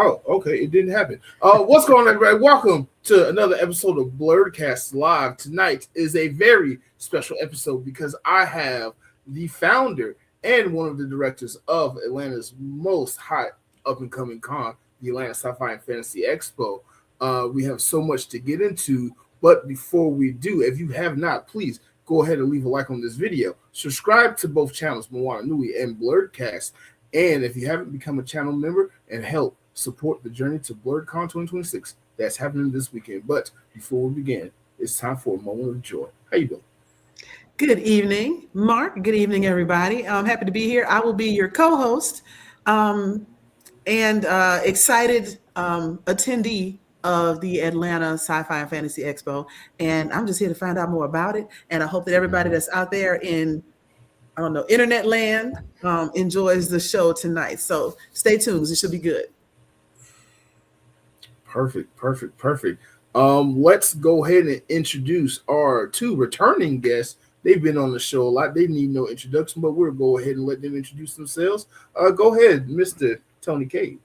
Oh, okay. It didn't happen. What's going on, everybody? Welcome to another episode of Blerdkast Live. Tonight is a very special episode because I have the founder and one of the directors of Atlanta's most hot up-and-coming con, the Atlanta Sci-Fi and Fantasy Expo. We have so much to get into, but before we do, if you have not, please go ahead and leave a like on this video. Subscribe to both channels, Moana Nui and Blerdkast. And if you haven't become a channel member and help support the journey to BlerdCon 2026, that's happening this weekend. But before we begin, it's time for a moment of joy. How you doing? Good evening, Mark. Good evening, everybody. I'm happy to be here. I will be your co-host and excited attendee of the Atlanta Sci-Fi and Fantasy Expo. And I'm just here to find out more about it. And I hope that everybody that's out there in internet land enjoys the show tonight. So stay tuned. It should be good. Perfect. Let's go ahead and introduce our two returning guests. They've been on the show a lot. They need no introduction, but we'll go ahead and let them introduce themselves. Go ahead, Mr. Tony Cade.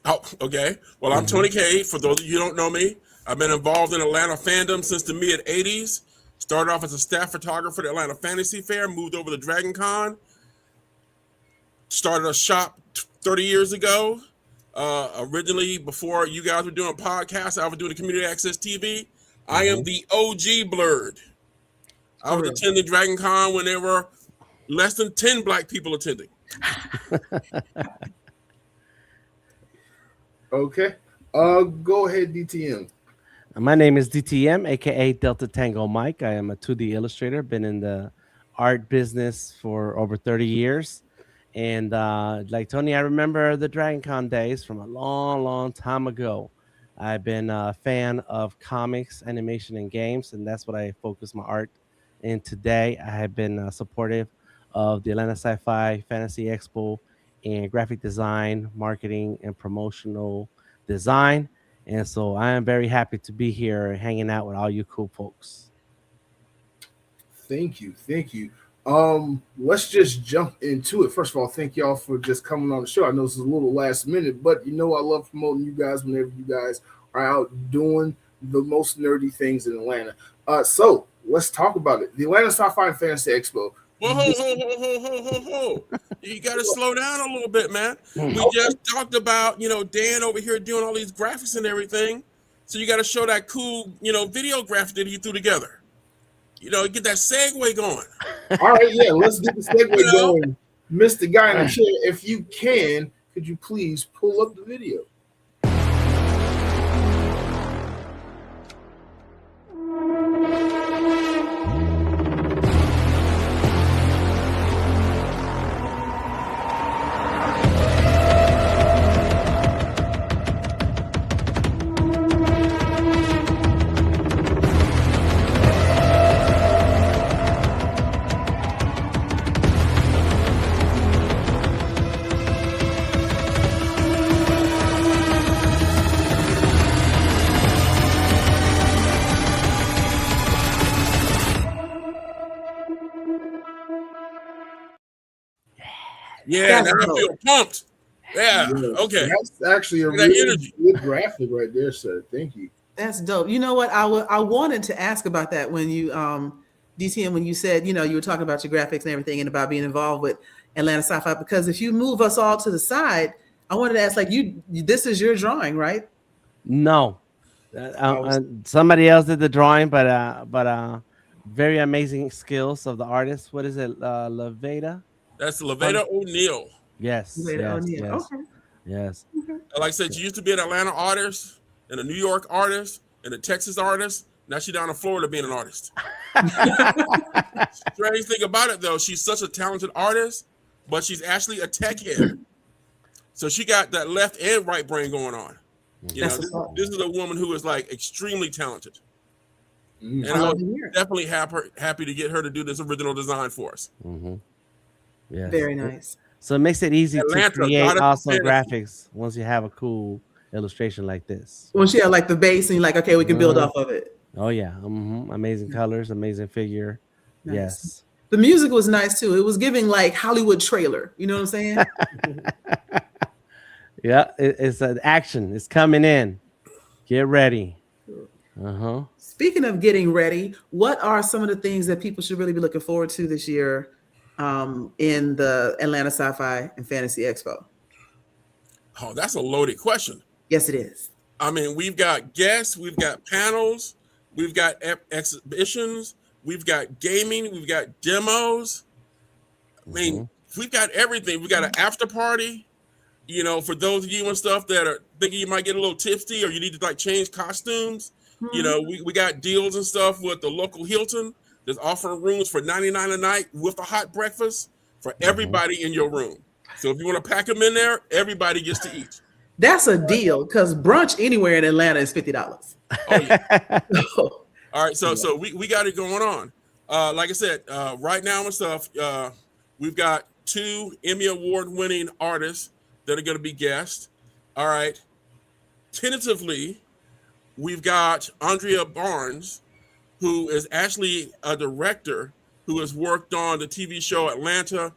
Oh, okay. Well, I'm Tony Cade. For those of you who don't know me, I've been involved in Atlanta fandom since the mid-'80s. Started off as a staff photographer at the Atlanta Fantasy Fair, moved over to Dragon Con, started a shop 30 years ago. Originally, before you guys were doing podcasts, I was doing the community access TV. I am the OG Blerd. I was attending Dragon Con when there were less than 10 black people attending. Okay. Go ahead, DTM. My name is DTM, aka Delta Tango Mike. I am a 2D illustrator, been in the art business for over 30 years. And like Tony, I remember the Dragon Con days from a long time ago. I've been a fan of comics, animation, and games, and that's what I focus my art in today. I have been supportive of the Atlanta Sci-Fi Fantasy Expo in graphic design, marketing, and promotional design. And so I am very happy to be here hanging out with all you cool folks. Thank you. Let's just jump into it. First of all, thank y'all for just coming on the show. I know this is a little last minute, but I love promoting you guys whenever you guys are out doing the most nerdy things in Atlanta. So let's talk about it. The Atlanta Sci-Fi and Fantasy Expo. Whoa. You got to slow down a little bit, man. We just talked about, Dan over here doing all these graphics and everything. So you got to show that cool, video graphic that he threw together. Get that segue going. All right, yeah, let's get the segue going. Mr. Guy in the chair, if you can, could you please pull up the video? Yeah, now I feel pumped. Yeah, okay. That's actually a really good graphic right there, sir. Thank you. That's dope. You know what? I wanted to ask about that when you, DTM, when you said, you were talking about your graphics and everything and about being involved with Atlanta Sci-Fi, because if you move us all to the side, I wanted to ask, this is your drawing, right? No. Somebody else did the drawing, but very amazing skills of the artist. What is it? Laveda? That's Laveda O'Neal. Yes. Okay. Yes. Like I said, she used to be an Atlanta artist and a New York artist and a Texas artist. Now she's down in Florida being an artist. Strange thing about it, though, she's such a talented artist, but she's actually a tech head. So she got that left and right brain going on. This is a woman who is extremely talented. And I was definitely happy to get her to do this original design for us. Yes. Very nice. So it makes it easy to create awesome graphics once you have a cool illustration like this. Once you have the base and you're okay, we can build off of it. Oh yeah. Amazing colors, amazing figure. Nice. Yes. The music was nice too. It was giving Hollywood trailer. You know what I'm saying? Yeah, it's an action. It's coming in. Get ready. Speaking of getting ready, what are some of the things that people should really be looking forward to this year in the Atlanta Sci-Fi and Fantasy Expo? Oh, that's a loaded question. Yes, it is. I mean, we've got guests, we've got panels, we've got exhibitions, we've got gaming, we've got demos. I mean, we've got everything. We've got an after party. You know, for those of you and stuff that are thinking you might get a little tipsy or you need to like change costumes, you know, we got deals and stuff with the local Hilton that's offering rooms for $99 a night with a hot breakfast for everybody in your room. So if you want to pack them in there, everybody gets to eat. That's a deal because brunch anywhere in Atlanta is $50. Oh, yeah. All right, so we got it going on. Like I said, right now and stuff, we've got 2 Emmy Award-winning artists that are going to be guests. All right. Tentatively, we've got Andrea Barnes, who is actually a director who has worked on the TV show Atlanta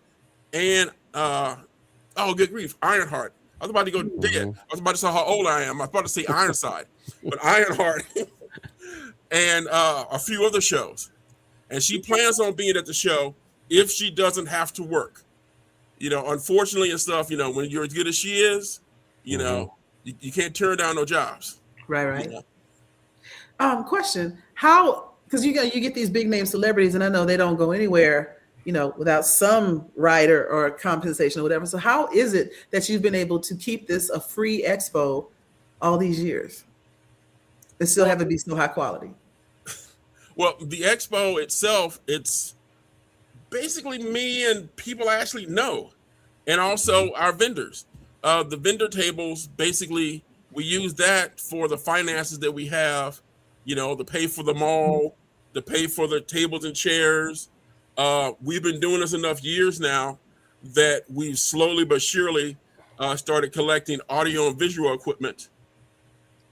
and, oh, good grief, Ironheart. I was about to go dead. I was about to say how old I am. I was about to say Ironside, but Ironheart and a few other shows. And she plans on being at the show if she doesn't have to work. You know, unfortunately and stuff, you know, when you're as good as she is, you know, you can't turn down no jobs. Right. You know? Question: how? Because you get these big name celebrities, and I know they don't go anywhere, you know, without some rider or compensation or whatever. So how is it that you've been able to keep this a free expo all these years and still have it be so high quality? Well, the expo itself, it's basically me and people I actually know, and also our vendors. The vendor tables, basically, we use that for the finances that we have, you know, to pay for the mall, to pay for the tables and chairs. We've been doing this enough years now that we've slowly but surely started collecting audio and visual equipment,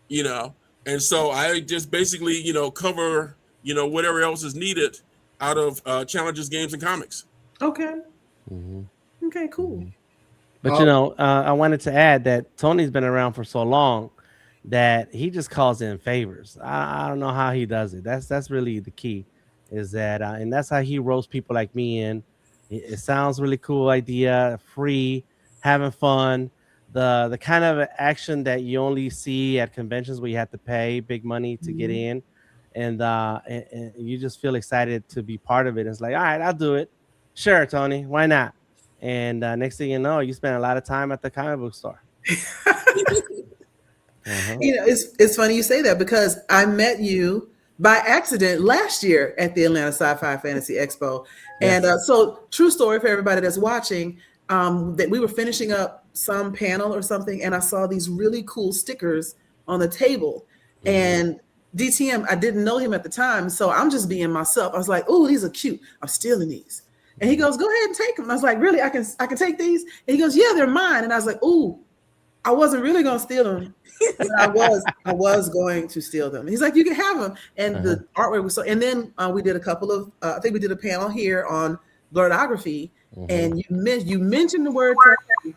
you know, and so I just basically, you know, cover, you know, whatever else is needed out of challenges, games, and comics. Okay. Okay, cool. But you know, I wanted to add that Tony's been around for so long that he just calls in favors. I don't know how he does it. That's really the key, is that and that's how he ropes people like me in. It sounds really cool idea, free, having fun. The kind of action that you only see at conventions where you have to pay big money to get in, and you just feel excited to be part of it. It's like, all right, I'll do it. Sure, Tony, why not? And next thing you know, you spend a lot of time at the comic book store. You know, it's funny you say that because I met you by accident last year at the Atlanta Sci-Fi Fantasy Expo. Yes. And so true story for everybody that's watching, that we were finishing up some panel or something, and I saw these really cool stickers on the table. And DTM, I didn't know him at the time, so I'm just being myself. I was like, oh, these are cute. I'm stealing these. And he goes, go ahead and take them. And I was like, really? I can take these? And he goes, yeah, they're mine. And I was like, ooh, I wasn't really going to steal them. But I was going to steal them. And he's like, you can have them. And the artwork was so, and then we did a couple of, I think we did a panel here on Blerdography. And you mentioned the word turkey,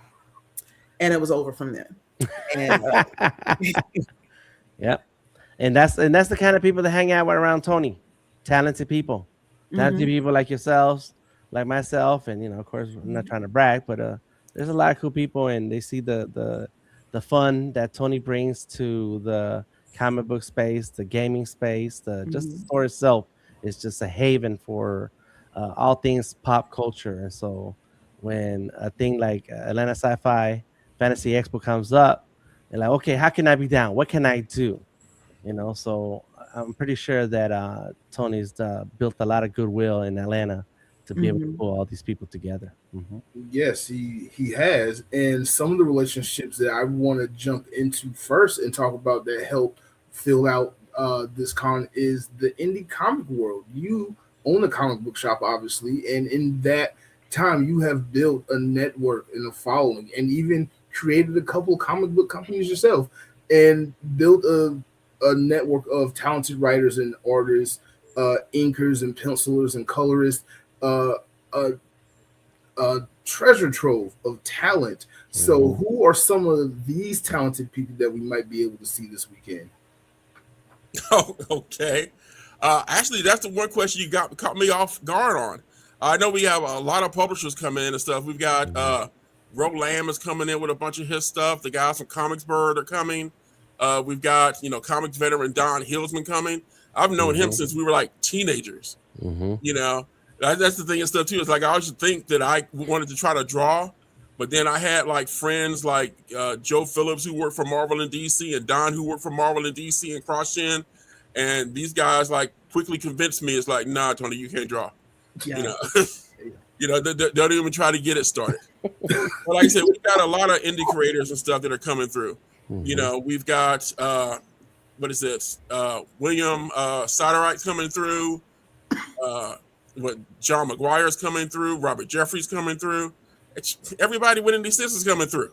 and it was over from there. And, yep. And that's the kind of people that hang out around Tony. Talented people. Talented people like yourselves, like myself, and you know, of course, I'm not trying to brag, but there's a lot of cool people, and they see the fun that Tony brings to the comic book space, the gaming space, just the store itself is just a haven for all things pop culture. And so when a thing like Atlanta Sci-Fi Fantasy Expo comes up, they're like, okay, how can I be down? What can I do? You know, so I'm pretty sure that Tony's built a lot of goodwill in Atlanta to be able to pull all these people together. Yes, he has. And some of the relationships that I want to jump into first and talk about that help fill out this con is the indie comic world. You own a comic book shop, obviously, and in that time you have built a network and a following, and even created a couple comic book companies yourself, and built a network of talented writers and artists, inkers and pencilers and colorists, treasure trove of talent. So, who are some of these talented people that we might be able to see this weekend? Oh, okay. Actually, that's the one question you caught me off guard on. I know we have a lot of publishers coming in and stuff. We've got Ro Lamb is coming in with a bunch of his stuff. The guys from Comicsburg are coming. We've got comics veteran Don Hillsman coming. I've known him since we were like teenagers. That's the thing and stuff too. It's like I always think that I wanted to try to draw, but then I had like friends like Joe Phillips who worked for Marvel in DC and Don who worked for Marvel in DC and CrossGen, and these guys like quickly convinced me. It's like, nah, Tony, you can't draw. Yeah. They don't even try to get it started. But like I said, we've got a lot of indie creators and stuff that are coming through. We've got what is this? William Siderite coming through. John McGuire's coming through. Robert Jeffries coming through. Everybody with indie is coming through.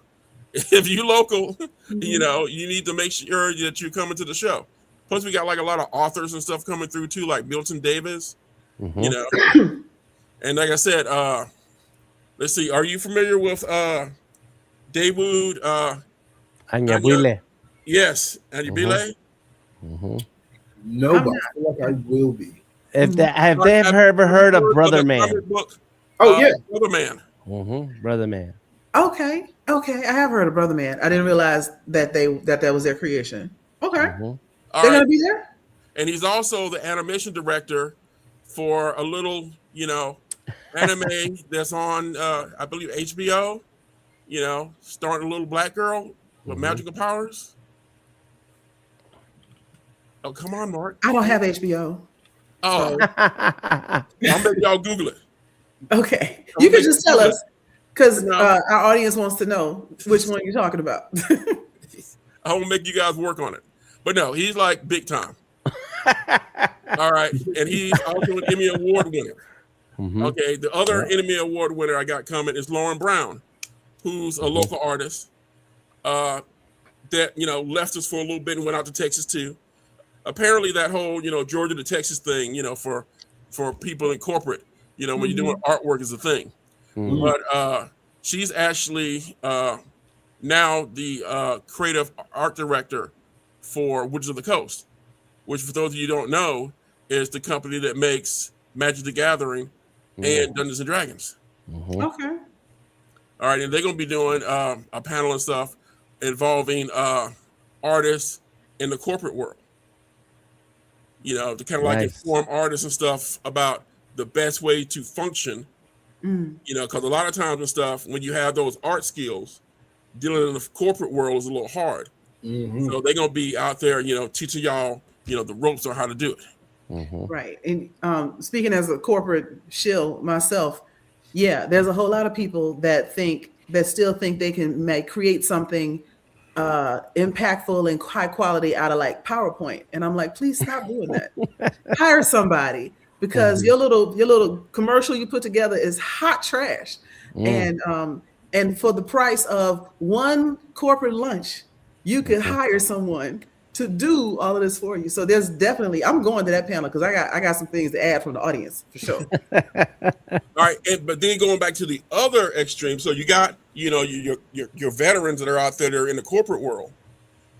If you local, you need to make sure that you're coming to the show. Plus, we got like a lot of authors and stuff coming through too, like Milton Davis. And like I said, let's see. Are you familiar with Dawood? Anyabwile. Yes, Anyabwile. No, but I feel like I will be. Have they ever heard of Brother Man? Yeah, Brother Man. Brother Man. Okay. I have heard of Brother Man. I didn't realize that that was their creation. Okay, they're gonna be there. And he's also the animation director for a little, anime that's on, I believe HBO. Starring a little black girl with magical powers. Oh, come on, Mark. I don't have HBO. Oh, I'll make y'all Google it. Okay, you can just tell us because our audience wants to know which one you're talking about. I will make you guys work on it. But no, he's like big time. All right, and he's also an Emmy Award winner. Okay, the other Emmy Award winner I got coming is Lauren Brown, who's a local artist that left us for a little bit and went out to Texas too. Apparently, that whole Georgia to Texas thing, for people in corporate, when you're doing artwork is a thing. But she's actually now the creative art director for Wizards of the Coast, which for those of you who don't know is the company that makes Magic the Gathering and Dungeons and Dragons. Okay. All right, and they're going to be doing a panel and stuff involving artists in the corporate world. To kind of like inform artists and stuff about the best way to function. Because a lot of times and stuff, when you have those art skills, dealing in the corporate world is a little hard. So they're going to be out there, teaching y'all, the ropes on how to do it. Right. And speaking as a corporate shill myself, there's a whole lot of people that still think they can create something impactful and high quality out of like PowerPoint. And I'm like, please stop doing that. Hire somebody, because your little commercial you put together is hot trash. And for the price of one corporate lunch, you could hire someone to do all of this for you. So there's definitely, I'm going to that panel because I got some things to add from the audience for sure. All right, but then going back to the other extreme, so you got your veterans that are out there that are in the corporate world.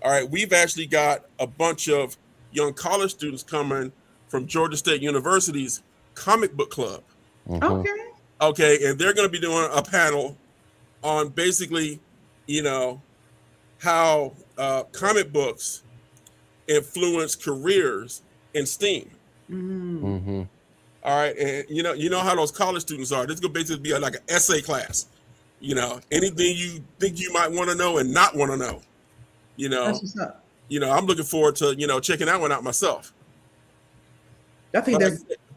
All right, we've actually got a bunch of young college students coming from Georgia State University's comic book club. Okay, and they're going to be doing a panel on basically, how comic books influence careers in STEAM. All right, and you know how those college students are. This is gonna basically be like an essay class. Anything you think you might want to know and not want to know. That's what's up. I'm looking forward to checking that one out myself. I think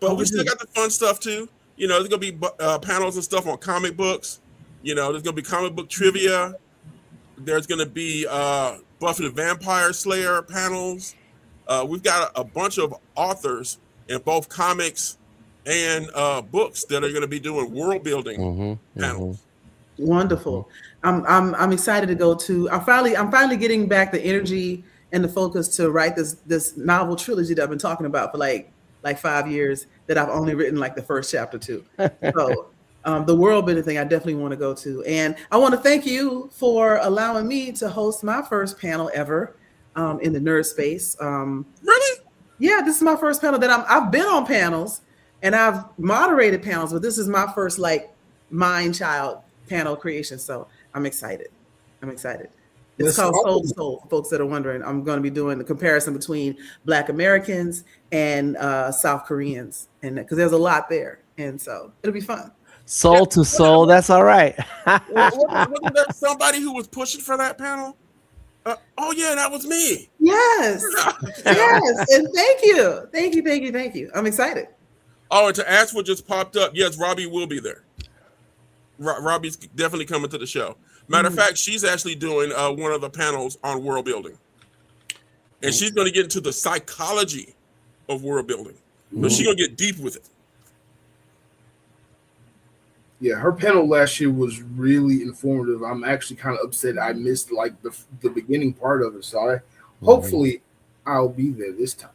but we still got the fun stuff too. There's gonna be panels and stuff on comic books. There's gonna be comic book trivia. There's gonna be Buffy the Vampire Slayer panels. We've got a bunch of authors in both comics and books that are going to be doing world building panels. Wonderful. I'm excited to go to. I'm finally getting back the energy and the focus to write this novel trilogy that I've been talking about for like 5 years, that I've only written like the first chapter to. So The world building thing I definitely want to go to. And I want to thank you for allowing me to host my first panel ever in the nerd space. Really? Yeah, this is my first panel that I've been on panels and I've moderated panels, but this is my first like mind child panel creation. So I'm excited. It's called Soul to Soul, for folks that are wondering. I'm going to be doing the comparison between Black Americans and South Koreans, and because there's a lot there, and so it'll be fun. Soul to soul, that's all right. Wasn't there somebody who was pushing for that panel? Oh yeah, that was me. Yes, yes, and thank you. I'm excited. Oh, and to ask what just popped up, yes, Robbie will be there. Robbie's definitely coming to the show. Matter of fact, she's actually doing one of the panels on world building, and she's going to get into the psychology of world building. So she's going to get deep with it. Yeah, her panel last year was really informative. I'm actually kind of upset I missed like the beginning part of it. So hopefully I'll be there this time.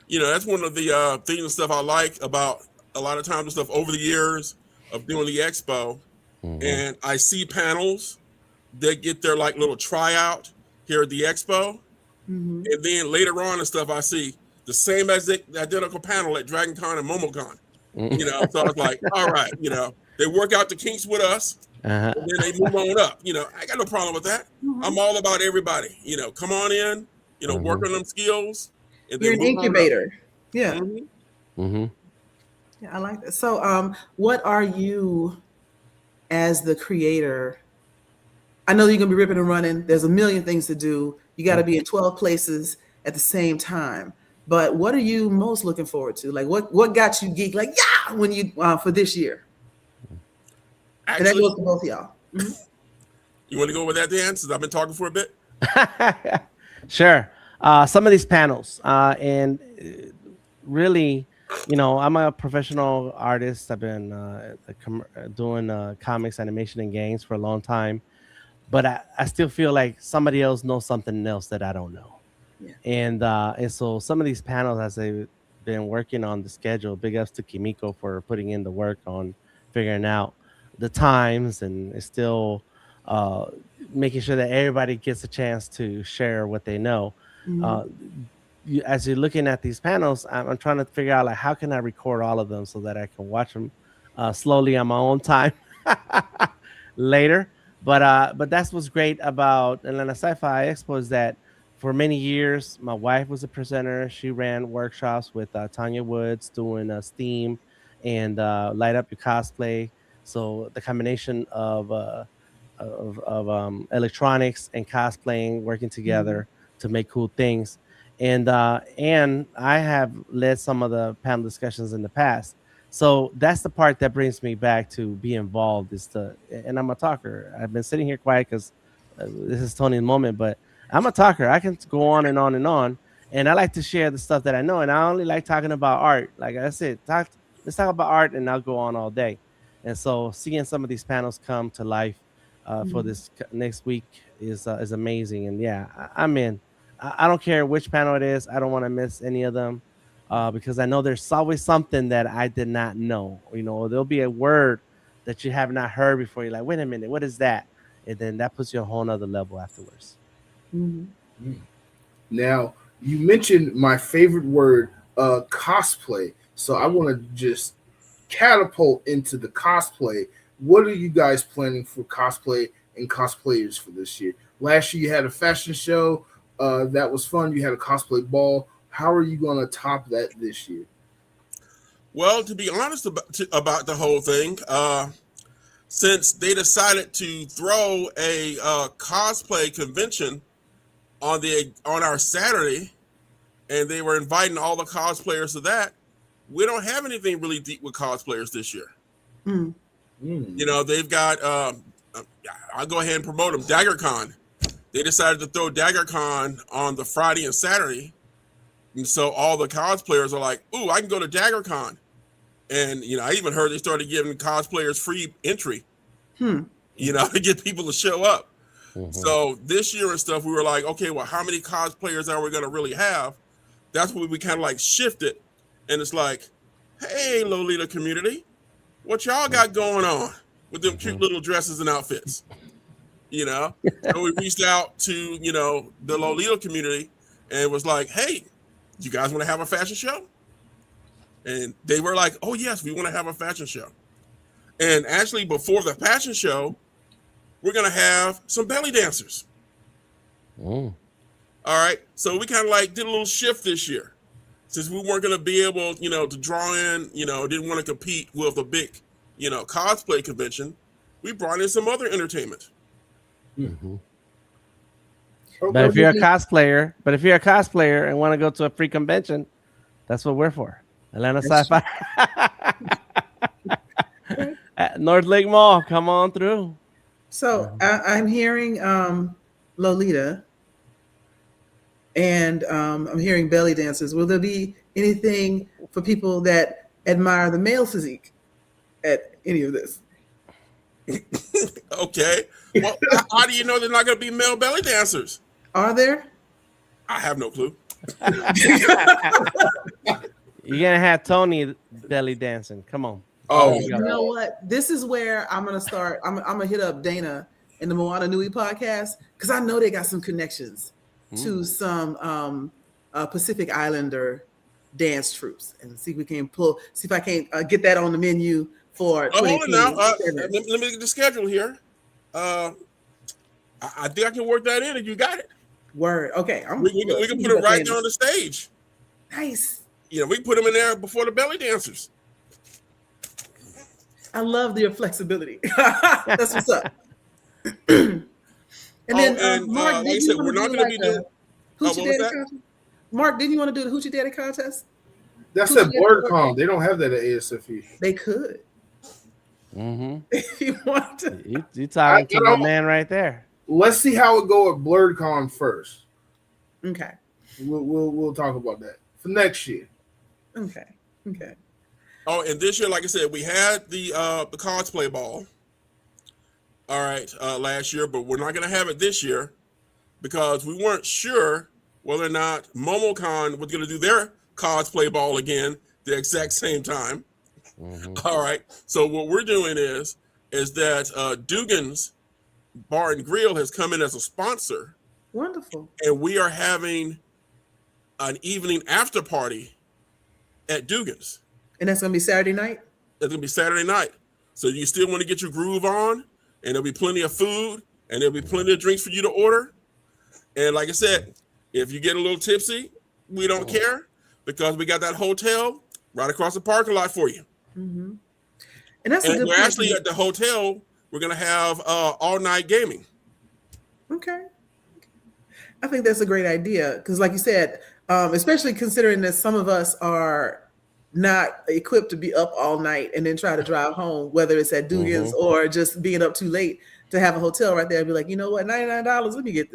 You know, that's one of the things and stuff I like about a lot of times and stuff over the years of doing the expo. And I see panels that get their like little tryout here at the expo. And then later on and stuff, I see the same as the identical panel at Dragon Con and MomoCon. You know, so I was like, all right, you know, they work out the kinks with us, and then they move on up. You know, I got no problem with that. I'm all about everybody. You know, come on in, you know, work on them skills. And You're an incubator. Yeah. Yeah, I like that. So what are you as the creator? I know you're gonna be ripping and running. There's a million things to do. You got to be in 12 places at the same time. But what are you most looking forward to? Like what got you geeked? Like, yeah, when you for this year? Actually, and that goes to both of y'all. You want to go with that, Dan? Since I've been talking for a bit. Sure. Some of these panels, and really, you know, I'm a professional artist. I've been doing comics, animation, and games for a long time. But I still feel like somebody else knows something else that I don't know. Yeah. And so some of these panels, as they've been working on the schedule, big ups to Kimmiko for putting in the work on figuring out the times, and it's still making sure that everybody gets a chance to share what they know. As you're looking at these panels, I'm trying to figure out like how can I record all of them so that I can watch them slowly on my own time later. But that's what's great about Atlanta Sci-Fi Expo is that for many years, my wife was a presenter. She ran workshops with Tanya Woods doing STEAM and Light Up Your Cosplay. So the combination of electronics and cosplaying working together to make cool things. And I have led some of the panel discussions in the past. So that's the part that brings me back to be involved and I'm a talker. I've been sitting here quiet because this is Tony's moment, but I'm a talker. I can go on and on and on. And I like to share the stuff that I know. And I only like talking about art. Like I said, let's talk about art and I'll go on all day. And so seeing some of these panels come to life for this next week is amazing. And yeah, I'm in. I don't care which panel it is. I don't want to miss any of them because I know there's always something that I did not know. You know, there'll be a word that you have not heard before. You're like, wait a minute, what is that? And then that puts you on a whole nother level afterwards. Now, you mentioned my favorite word, cosplay. So I want to just catapult into the cosplay. What are you guys planning for cosplay and cosplayers for this year? Last year you had a fashion show. That was fun. You had a cosplay ball. How are you going to top that this year? Well, to be honest about the whole thing, since they decided to throw a cosplay convention on our Saturday, and they were inviting all the cosplayers to that, we don't have anything really deep with cosplayers this year. You know, they've got, I'll go ahead and promote them, DaggerCon. They decided to throw DaggerCon on the Friday and Saturday. And so all the cosplayers are like, ooh, I can go to DaggerCon. And, you know, I even heard they started giving cosplayers free entry, you know, to get people to show up. So this year and stuff, we were like, okay, well, how many cosplayers are we going to really have? That's what we kind of like shifted. And it's like, hey, Lolita community, what y'all got going on with them cute little dresses and outfits? So we reached out to, the Lolita community and was like, hey, you guys want to have a fashion show? And they were like, oh, yes, we want to have a fashion show. And actually, before the fashion show, we're going to have some belly dancers. All right. So we kind of did a little shift this year. Since we weren't going to be able, to draw in, didn't want to compete with a big, cosplay convention, we brought in some other entertainment. Mm-hmm. But if you're a cosplayer, and want to go to a free convention, that's what we're for. Atlanta Sci-Fi. At Northlake Mall, come on through. So I'm hearing Lolita, and I'm hearing belly dancers. Will there be anything for people that admire the male physique at any of this? Okay. Well, how do you know they're not going to be male belly dancers? Are there? I have no clue. You're going to have Tony belly dancing. Come on. Oh, you know what? This is where I'm going to start. I'm going to hit up Dana in the Moana Nui podcast, because I know they got some connections to some Pacific Islander dance troops, and see if I can't get that on the menu for. Hold on now. Let me get the schedule here. I think I can work that in, and you got it. Word. Okay. We can put it right there on the stage. Nice. We can put them in there before the belly dancers. I love your flexibility. That's what's up. And then, Mark, like I said, we're not going to be doing Hoochie Daddy contest. Mark, didn't you want to do the Hoochie Daddy contest? That's at Blerdkast. They don't have that at ASFE. They could. Mm-hmm. If you want to. You talking to my man right there. Let's see how it go at Blerdkast first. Okay. We'll talk about that for next year. Okay. Oh, and this year, like I said, we had the cosplay ball. All right, last year, but we're not going to have it this year because we weren't sure whether or not MomoCon was going to do their cosplay ball again the exact same time. Mm-hmm. All right, so what we're doing is that Dugan's Bar and Grill has come in as a sponsor. Wonderful. And we are having an evening after party at Dugan's. And that's going to be Saturday night? It's going to be Saturday night. So you still want to get your groove on, and there'll be plenty of food, and there'll be plenty of drinks for you to order. And like I said, if you get a little tipsy, we don't care, because we got that hotel right across the parking lot for you. Mm-hmm. And that's a good we're actually at the hotel. We're going to have all night gaming. Okay. I think that's a great idea, because like you said, especially considering that some of us are not equipped to be up all night and then try to drive home, whether it's at Dugan's or just being up too late, to have a hotel right there and be like, you know what, $99, let me get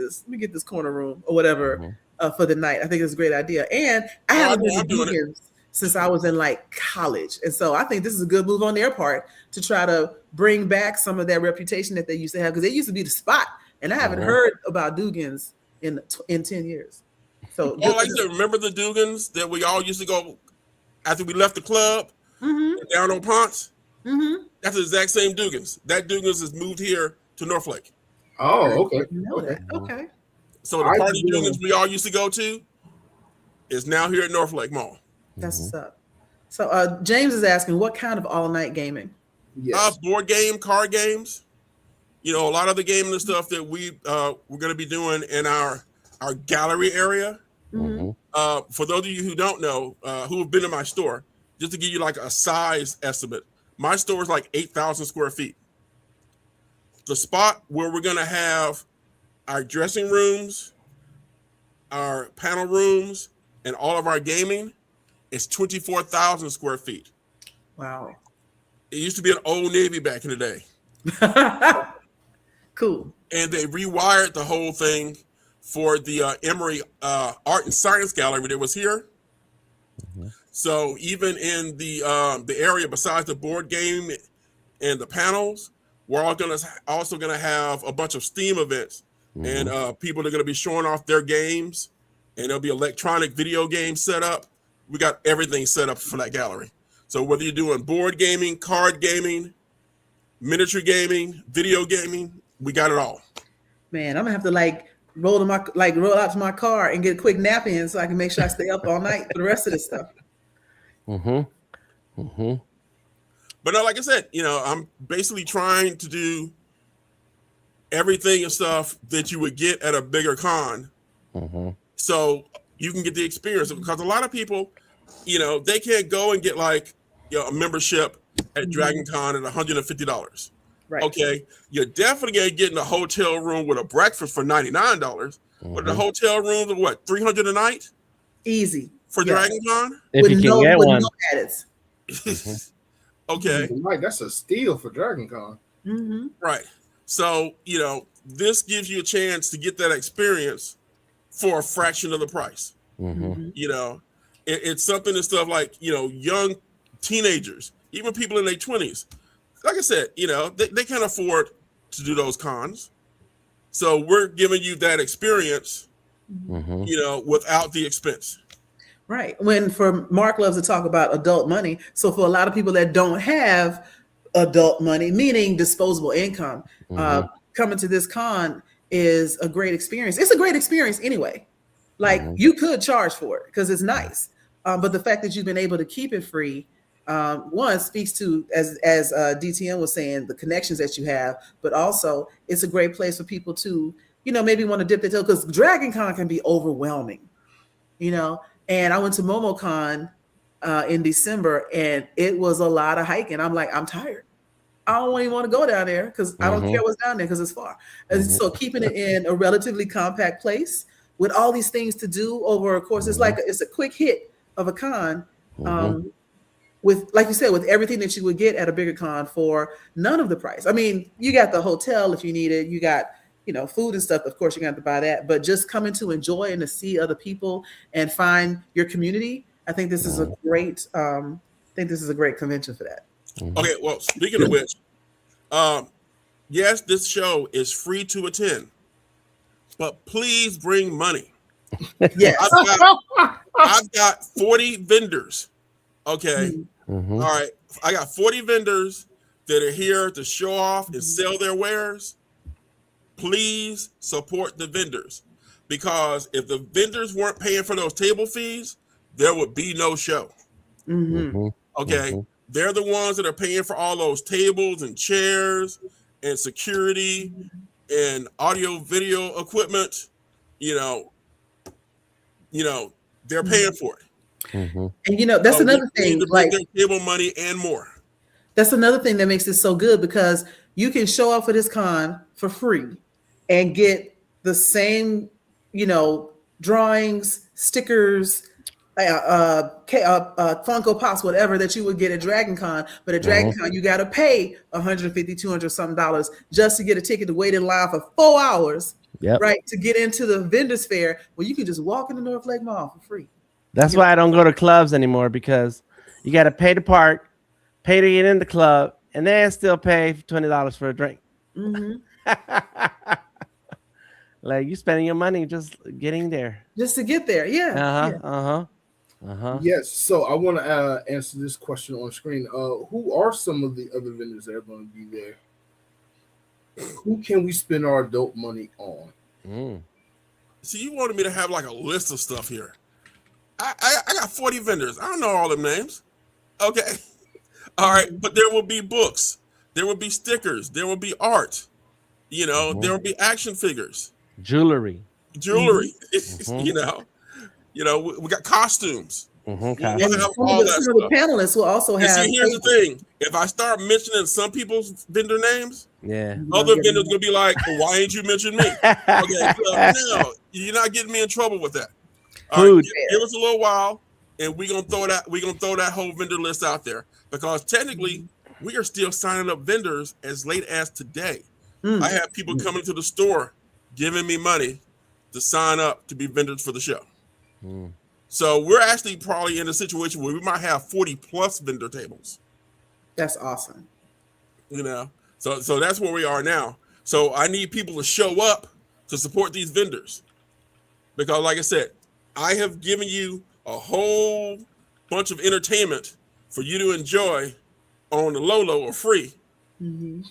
this corner room or whatever for the night. I think it's a great idea. And I haven't been to Dugan's since I was in college. And so I think this is a good move on their part to try to bring back some of that reputation that they used to have, because they used to be the spot. And I haven't heard about Dugan's in 10 years. So like I said, remember the Dugan's that we all used to go after we left the club down on Ponce? Mm-hmm. That's the exact same Dugan's. That Dugan's has moved here to Northlake. Oh, okay. Okay. So the party Dugan's we all used to go to is now here at Northlake Mall. That's what's up. So James is asking, what kind of all-night gaming? Yes. Board game, card games. A lot of the gaming and stuff that we're going to be doing in our gallery area. Mm-hmm. For those of you who don't know, who have been in my store, just to give you a size estimate, my store is 8,000 square feet. The spot where we're going to have our dressing rooms, our panel rooms, and all of our gaming is 24,000 square feet. Wow. It used to be an old Navy back in the day. Cool. And they rewired the whole thing for the Emory Art and Science Gallery that was here. Mm-hmm. So even in the area besides the board game and the panels, we're also gonna have a bunch of STEAM events, and people are gonna be showing off their games, and there'll be electronic video games set up. We got everything set up for that gallery. So whether you're doing board gaming, card gaming, miniature gaming, video gaming, we got it all. Man, I'm gonna have to roll out to my car and get a quick nap in so I can make sure I stay up all night for the rest of this stuff. But no, like I said, I'm basically trying to do everything and stuff that you would get at a bigger con, so you can get the experience. Because a lot of people, they can't go and get a membership at Dragon Con at $150. Right. Okay, you're definitely gonna get in a hotel room with a breakfast for $99. But the hotel rooms are what, $300 a night? Easy for Dragon Con. If you can get one. Okay, Mike, that's a steal for Dragon Con. Right. So this gives you a chance to get that experience for a fraction of the price. It's something and stuff like young teenagers, even people in their 20s. Like I said, they can't afford to do those cons. So we're giving you that experience, without the expense. Right. For Mark loves to talk about adult money. So for a lot of people that don't have adult money, meaning disposable income, coming to this con is a great experience. It's a great experience anyway. You could charge for it because it's nice. But the fact that you've been able to keep it free, one speaks to, as DTM was saying, the connections that you have, but also it's a great place for people to, maybe want to dip their toe, because Dragon Con can be overwhelming, and I went to MomoCon in December, and it was a lot of hiking. I'm like, I'm tired. I don't even want to go down there because I don't care what's down there because it's far. And so keeping it in a relatively compact place with all these things to do over a course, it's a quick hit of a con. With, like you said, with everything that you would get at a bigger con for none of the price. I mean, you got the hotel if you need it. You got, food and stuff. Of course, you're going to have to buy that. But just coming to enjoy and to see other people and find your community, I think this is a great. Convention for that. Okay. Well, speaking of which, yes, this show is free to attend, but please bring money. Yes, I've got 40 vendors. Okay. All right. I got 40 vendors that are here to show off and sell their wares. Please support the vendors, because if the vendors weren't paying for those table fees, there would be no show. Okay. They're the ones that are paying for all those tables and chairs and security and audio video equipment. They're paying for it. And that's another thing, like table money and more. That's another thing that makes it so good, because you can show up for this con for free and get the same, drawings, stickers, Funko Pops, whatever that you would get at Dragon Con. But at Dragon Con, you got to pay $150, $200 something just to get a ticket to wait in line for 4 hours, right, to get into the vendors fair, where you can just walk in the Northlake Mall for free. That's why I don't go to clubs anymore, because you got to pay to park, pay to get in the club, and then still pay $20 for a drink. Like, you spending your money just getting there. Just to get there, yeah. Yes, so I want to answer this question on screen. Who are some of the other vendors that are going to be there? Who can we spend our adult money on? See, you wanted me to have like a list of stuff here. I got 40 vendors. I don't know all them names. Okay. All right. But there will be books. There will be stickers. There will be art. There will be action figures. Jewelry. We got costumes. We'll have all that stuff. The panelists will also have. See, here's the thing. If I start mentioning some people's vendor names, other vendors going to be like, well, why ain't you mention me? Okay. No, you're not getting me in trouble with that. All right, give us a little while, and we're gonna throw that whole vendor list out there, because technically we are still signing up vendors as late as today. I have people coming to the store giving me money to sign up to be vendors for the show. So we're actually probably in a situation where we might have 40 plus vendor tables. That's awesome. So that's where we are now. So I need people to show up to support these vendors, because like I said, I have given you a whole bunch of entertainment for you to enjoy on the low or free. Mm-hmm.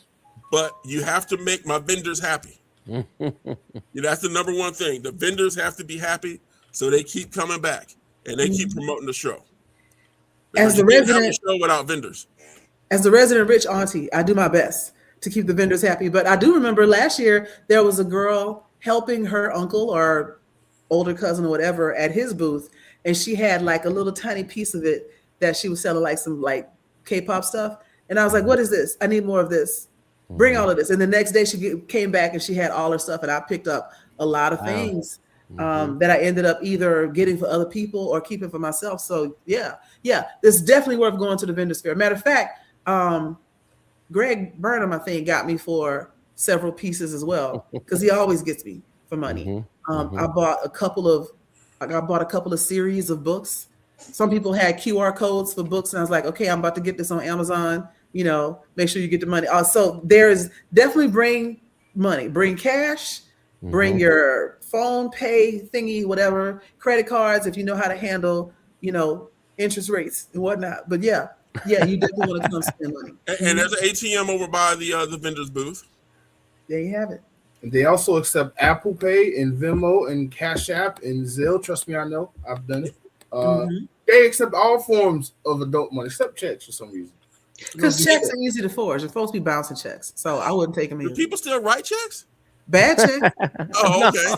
But you have to make my vendors happy. That's the number one thing. The vendors have to be happy, so they keep coming back and they keep promoting the show. Because you can't have a show without vendors. As the resident rich auntie, I do my best to keep the vendors happy. But I do remember last year there was a girl helping her uncle or older cousin or whatever at his booth, and she had like a little tiny piece of it that she was selling, like some like K-pop stuff. And I was like, "What is this? I need more of this. Bring all of this." And the next day she came back and she had all her stuff, and I picked up a lot of things that I ended up either getting for other people or keeping for myself. So yeah, it's definitely worth going to the vendors fair. Matter of fact, Greg Burnham, I think, got me for several pieces as well, because he always gets me for money. I bought a couple of series of books. Some people had QR codes for books, and I was like, okay, I'm about to get this on Amazon. Make sure you get the money. So there's definitely bring money, bring cash, bring your phone pay thingy, whatever, credit cards, if you know how to handle, interest rates and whatnot. But yeah, you definitely want to come spend money. And there's an ATM over by the vendor's booth. There you have it. And they also accept Apple Pay and Venmo and Cash App and Zelle. Trust me, I know. I've done it. They accept all forms of adult money, except checks for some reason. Because checks are easy to forge. You're supposed to be bouncing checks. So I wouldn't take them Do in. people still write checks? Bad checks? Oh, okay.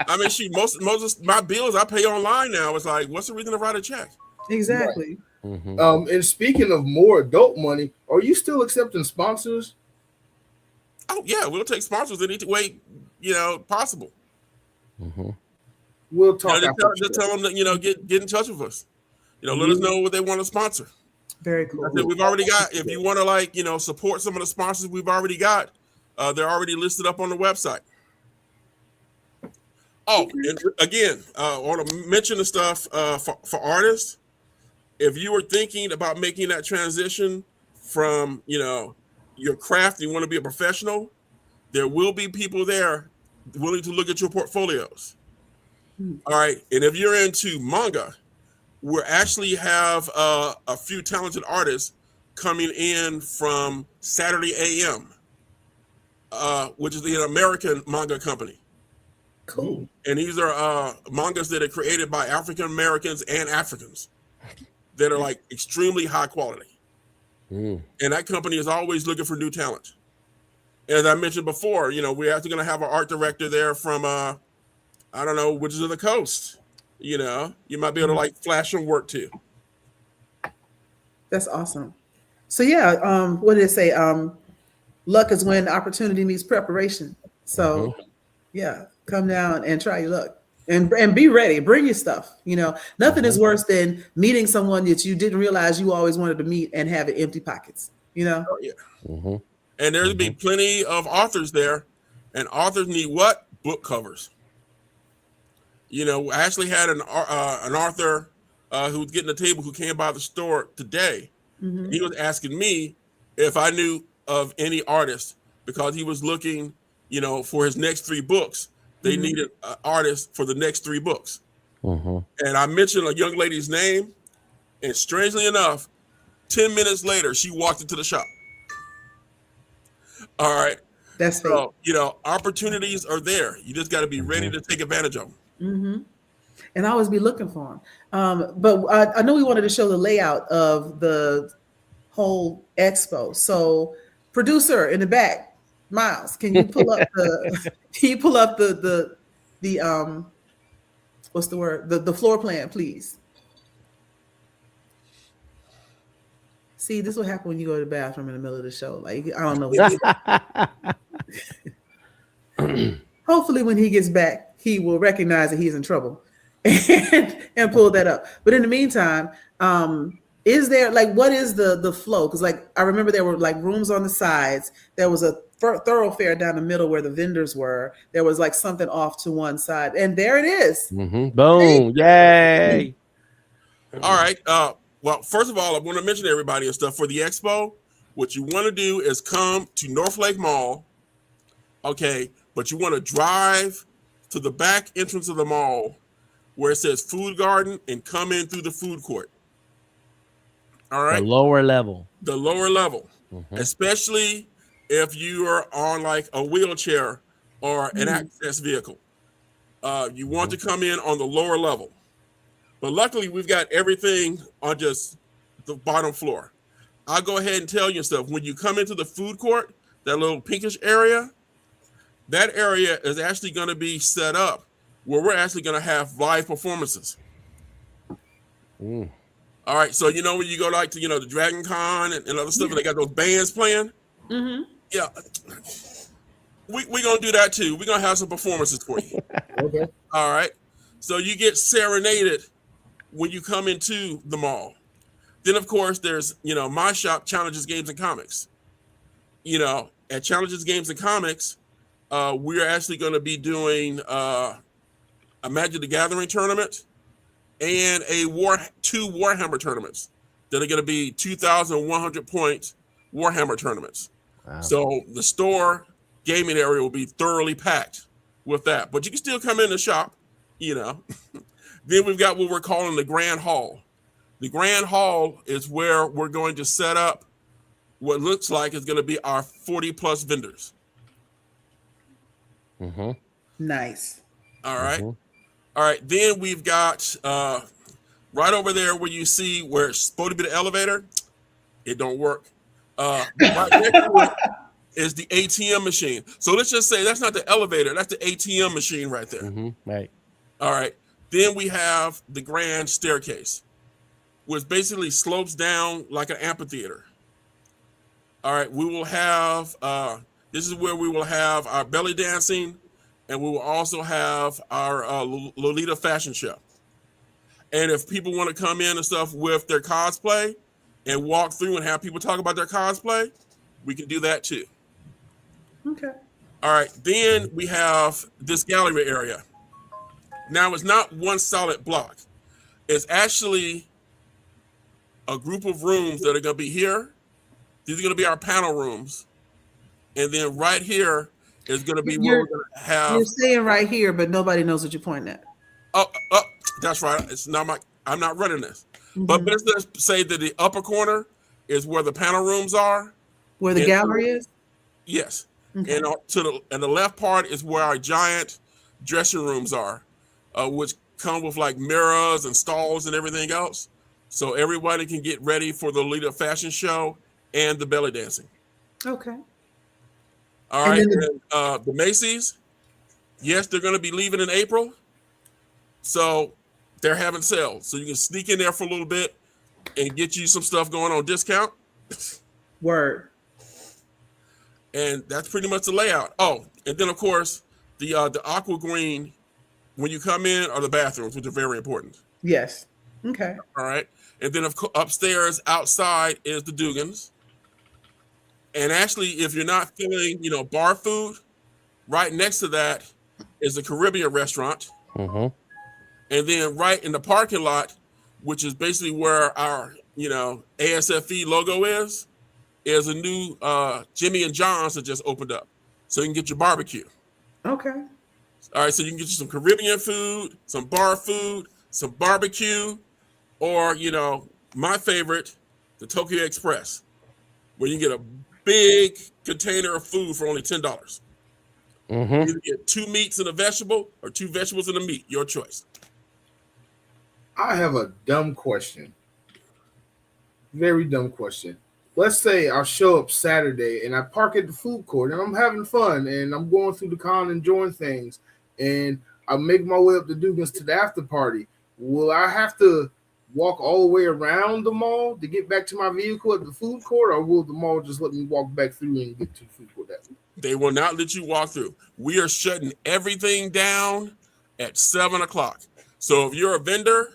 I mean, most of my bills I pay online now. It's like, what's the reason to write a check? Exactly. Right. And speaking of more adult money, are you still accepting sponsors? Oh yeah, we'll take sponsors any way possible. We'll talk. Just tell them that get in touch with us. Let us know what they want to sponsor. Very cool. We've already got. If you want to support some of the sponsors we've already got, they're already listed up on the website. Oh, and again, I want to mention the stuff for artists. If you were thinking about making that transition from your craft, you want to be a professional, there will be people there willing to look at your portfolios. All right, and if you're into manga, we actually have a few talented artists coming in from Saturday AM, which is the American manga company. Cool. And these are mangas that are created by African Americans and Africans that are like extremely high quality. And that company is always looking for new talent. As I mentioned before, we're actually going to have an art director there from, Wizards of the Coast. You might be able to flash some work too. That's awesome. So yeah, what did it say? Luck is when opportunity meets preparation. So yeah, come down and try your luck. And be ready. Bring your stuff. Nothing is worse than meeting someone that you didn't realize you always wanted to meet and having empty pockets. Oh, yeah. And there'll be plenty of authors there, and authors need what? Book covers. I actually had an author who was getting a table who came by the store today. He was asking me if I knew of any artist because he was looking, for his next 3 books. They needed an artist for the next 3 books. And I mentioned a young lady's name, and strangely enough, 10 minutes later, she walked into the shop. All right. That's so, opportunities are there. You just got to be ready to take advantage of them. And always be looking for them. But I know we wanted to show the layout of the whole expo. So, producer in the back, Miles, can you pull up the what's the word? The floor plan, please. See, this will happen when you go to the bathroom in the middle of the show. Like, I don't know. Hopefully when he gets back, he will recognize that he's in trouble and pull that up. But in the meantime, is there what is the flow? Because I remember there were rooms on the sides. There was a thoroughfare down the middle where the vendors were. There was something off to one side, and there it is. Boom! Yay! All right. Well, first of all, I want to mention to everybody and stuff for the expo. What you want to do is come to Northlake Mall, okay? But you want to drive to the back entrance of the mall where it says Food Garden and come in through the food court. All right. The lower level. The lower level, especially if you are on like a wheelchair or an access vehicle. You want to come in on the lower level. But luckily, we've got everything on just the bottom floor. I'll go ahead and tell you stuff. When you come into the food court, that little pinkish area, that area is actually going to be set up where we're actually going to have live performances. All right. So, you know, when you go like to, the Dragon Con and other stuff, and they got those bands playing. Yeah. We're going to do that too. We're going to have some performances for you. Okay. All right. So you get serenaded when you come into the mall. Then, of course, there's, my shop, Challenges Games and Comics. At Challenges Games and Comics, we're actually going to be doing a Magic the Gathering tournament and two Warhammer tournaments that are going to be 2,100 point Warhammer tournaments. Wow. So the store gaming area will be thoroughly packed with that. But you can still come in the shop, Then we've got what we're calling the Grand Hall. The Grand Hall is where we're going to set up what looks like is going to be our 40 plus vendors. Nice. All right. All right. Then we've got right over there where you see where it's supposed to be the elevator. It don't work. Right next to it is the ATM machine. So let's just say that's not the elevator. That's the ATM machine right there. Right. All right. Then we have the grand staircase, which basically slopes down like an amphitheater. All right. We will have, this is where we will have our belly dancing, and we will also have our Lolita fashion show. And if people want to come in and stuff with their cosplay and walk through and have people talk about their cosplay, we can do that too. Okay. All right. Then we have this gallery area. Now, it's not one solid block. It's actually a group of rooms that are going to be here. These are going to be our panel rooms. And then right here is going to be where we're going to have. You're saying right here, but nobody knows what you're pointing at. Oh, that's right. It's not I'm not running this. But let's just say that the upper corner is where the panel rooms are. Where the gallery is? Yes. Okay. And the left part is where our giant dressing rooms are, which come with like mirrors and stalls and everything else. So everybody can get ready for the Lolita fashion show and the belly dancing. Okay. All right. And the Macy's, yes, they're going to be leaving in April. So they're having sales. So you can sneak in there for a little bit and get you some stuff going on discount. Word. And that's pretty much the layout. Oh, and then of course the aqua green when you come in are the bathrooms, which are very important. Yes. Okay. All right. And then upstairs outside is the Dugans. And actually, if you're not feeling, bar food, right next to that is the Caribbean restaurant. And then right in the parking lot, which is basically where our, ASFE logo is a new Jimmy and John's that just opened up. So you can get your barbecue. Okay. All right. So you can get you some Caribbean food, some bar food, some barbecue, or, my favorite, the Tokyo Express, where you get a big container of food for only $10. You get 2 meats and a vegetable or 2 vegetables and a meat, your choice. I have a dumb question. Very dumb question. Let's say I'll show up Saturday and I park at the food court and I'm having fun and I'm going through the con enjoying things and I make my way up the Dugans to the after party. Will I have to walk all the way around the mall to get back to my vehicle at the food court, or will the mall just let me walk back through and get to the food court that way? They will not let you walk through. We are shutting everything down at 7:00. So if you're a vendor,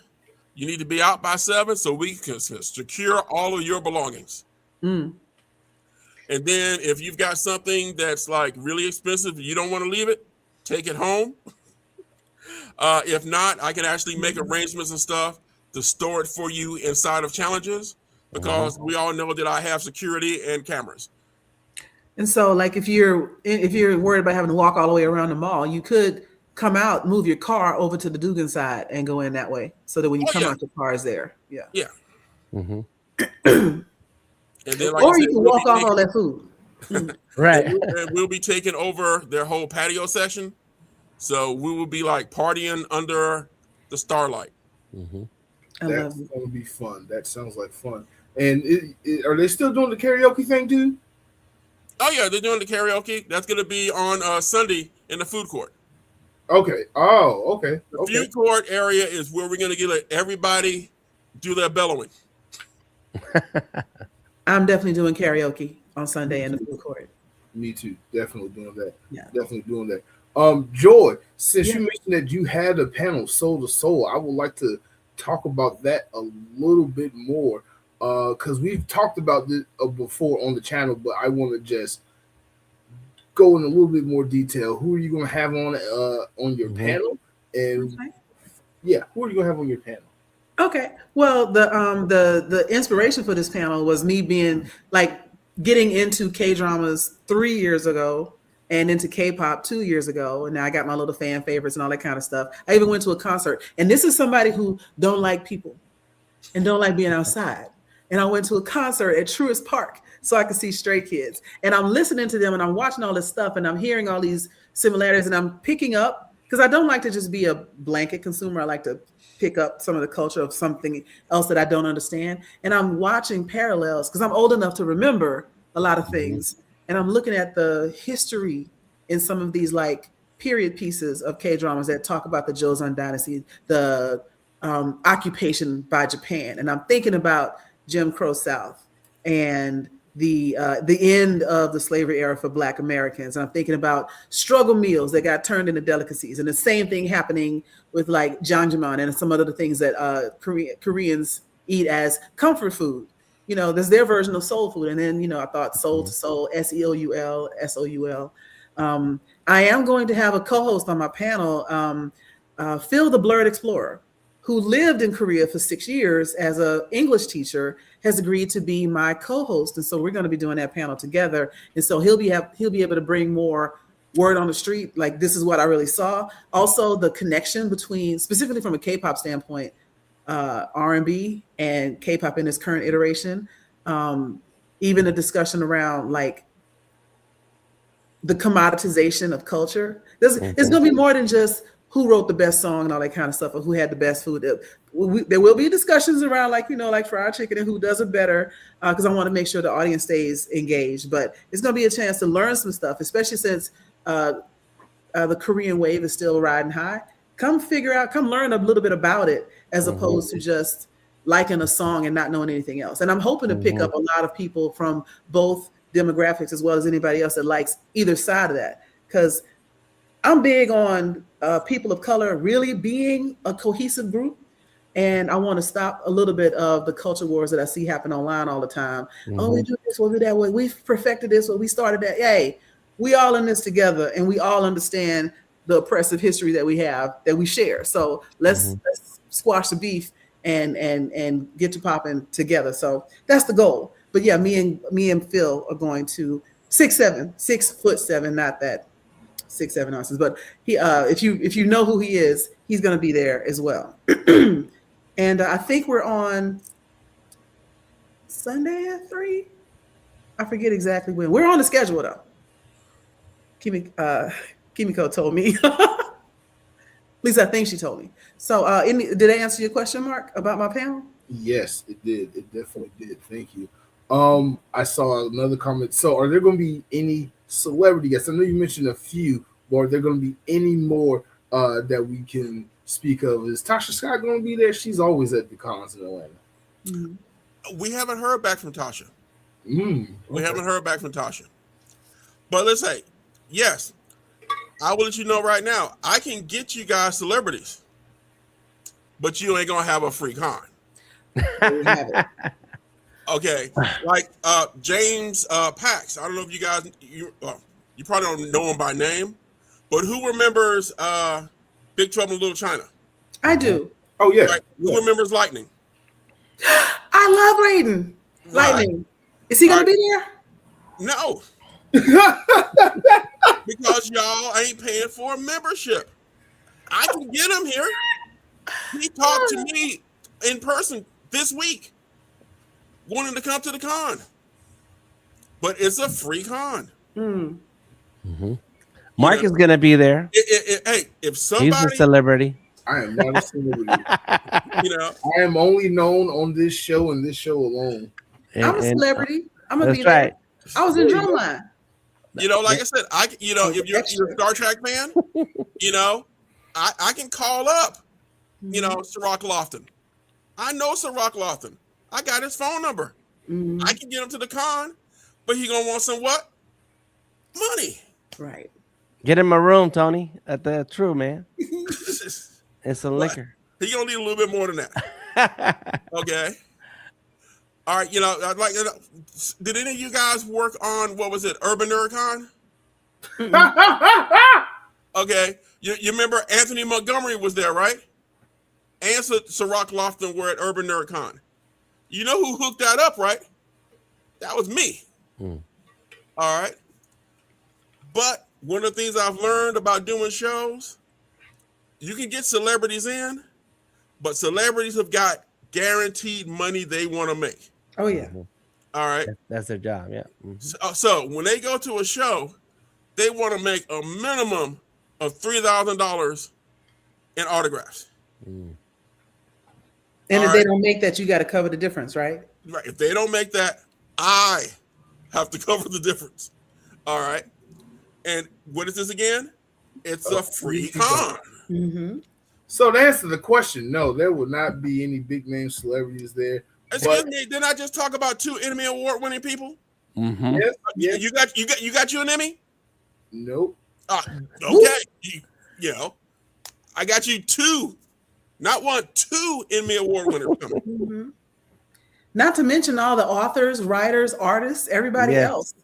you need to be out by 7 so we can secure all of your belongings. And then if you've got something that's like really expensive, you don't want to leave it, take it home. If not, I can actually make arrangements and stuff to store it for you inside of Challenges, because we all know that I have security and cameras. And so, like, if you're worried about having to walk all the way around the mall, you could come out, move your car over to the Dugan side and go in that way, so that when you come out, your car is there. Yeah. Yeah. And then, like or I said, you can walk off all that food. Right. and we'll be taking over their whole patio session. So we will be like partying under the starlight. I That's love it. gonna be fun. That sounds like fun. And are they still doing the karaoke thing too? Oh yeah, they're doing the karaoke. That's going to be on Sunday in the food court. Okay. Oh, okay. The Okay. food court area is where we're going to let everybody do their bellowing. I'm definitely doing karaoke on Sunday in the food court. Me too. Definitely doing that. Yeah. Definitely doing that. Joy, since Yeah. you mentioned that you had a panel Soul to Soul, I would like to talk about that a little bit more. Because we've talked about this before on the channel, but I want to just go in a little bit more detail. Who are you going to have on your panel? And yeah, who are you going to have on your panel? Okay. Well, the inspiration for this panel was me being like getting into K-dramas 3 years ago and into K-pop 2 years ago, and now I got my little fan favorites and all that kind of stuff. I even went to a concert, and this is somebody who don't like people and don't like being outside. And I went to a concert at Truist Park so I could see Stray Kids, and I'm listening to them and I'm watching all this stuff and I'm hearing all these similarities and I'm picking up, because I don't like to just be a blanket consumer. I like to pick up some of the culture of something else that I don't understand. And I'm watching parallels because I'm old enough to remember a lot of things. And I'm looking at the history in some of these like period pieces of K-dramas that talk about the Joseon dynasty, the occupation by Japan. And I'm thinking about Jim Crow South and the end of the slavery era for Black Americans. And I'm thinking about struggle meals that got turned into delicacies, and the same thing happening with like jjajangmyeon and some other things that Koreans eat as comfort food. You know, there's their version of soul food. And then, you know, I thought Soul to Soul, SEOUL, SOUL. I am going to have a co-host on my panel, Phil the Blurred Explorer, who lived in Korea for 6 years as an English teacher, has agreed to be my co-host. And so we're going to be doing that panel together. And so he'll be able to bring more word on the street, like this is what I really saw. Also, the connection between, specifically from a K-pop standpoint, R&B and K-pop in its current iteration. Even a discussion around like the commoditization of culture. It's going to be more than just who wrote the best song and all that kind of stuff, or who had the best food. There will be discussions around like, you know, like fried chicken and who does it better, because I want to make sure the audience stays engaged. But it's going to be a chance to learn some stuff, especially since the Korean wave is still riding high. Come learn a little bit about it, as opposed to just liking a song and not knowing anything else. And I'm hoping to pick up a lot of people from both demographics as well as anybody else that likes either side of that, because I'm big on people of color really being a cohesive group. And I want to stop a little bit of the culture wars that I see happen online all the time. Oh, we do this, we'll do that way. We've perfected this, or we started that. Hey, we all in this together, and we all understand the oppressive history that we have, that we share. So let's squash the beef and get to popping together. So that's the goal. But yeah, me and Phil are going to 6'7", not that 6'7" ounces, but he if you know who he is, he's going to be there as well. And I think we're on Sunday at 3. I forget exactly when. We're on the schedule though. Kimmiko told me. At least I think she told me. So did I answer your question, Mark, about my panel? Yes, it did. It definitely did. Thank you. I saw another comment. So are there going to be any celebrity guests? I know you mentioned a few, but are there going to be any more that we can speak of? Is Tasha Scott going to be there? She's always at the cons in Atlanta. We haven't heard back from Tasha. Okay. We haven't heard back from Tasha. But let's say, yes, I will let you know right now, I can get you guys celebrities, but you ain't going to have a free con. Okay, like James Pax. I don't know if you guys, you probably don't know him by name, but who remembers Big Trouble in Little China? I do. Oh yeah. Right? Who remembers Lightning? I love Raiden. Lightning. Is he going to be there? No. Because y'all ain't paying for a membership. I can get him here. He talked to me in person this week. wanting to come to the con. But it's a free con. Mark is gonna be there. Hey, if somebody, he's a celebrity. I am not a celebrity. you know, I am only known on this show and this show alone. I'm a celebrity. I'm gonna be that's right. there. I was in Drumline. You know, like I said, if you're a Star Trek fan, you know, I can call up, you know, Ciroc Lofton. I know Ciroc Lofton. I got his phone number. I can get him to the con, but he gonna want some what? Money. Right. Get him a room, Tony, at the True, man. And some liquor. He gonna need a little bit more than that. Okay. All right, you know, I'd like. Did any of you guys work on what was it, Urban NerdCon? Okay, you remember Anthony Montgomery was there, right? And Ciroc Lofton were at Urban NerdCon. You know who hooked that up, right? That was me. All right. But one of the things I've learned about doing shows, you can get celebrities in, but celebrities have got guaranteed money they want to make. Oh yeah. All right. That's their job. Yeah. So when they go to a show, they want to make a minimum of $3,000 in autographs. And if they don't make that, you got to cover the difference, right? Right. If they don't make that, I have to cover the difference. All right. And what is this again? It's a free con. So to answer the question, no, there will not be any big name celebrities there. Excuse me, didn't I just talk about 2 Emmy Award winning people? Yes. You got you an Emmy? Nope. Okay. You know, I got you 2, not 1, 2 Emmy Award winners coming. Not to mention all the authors, writers, artists, everybody else.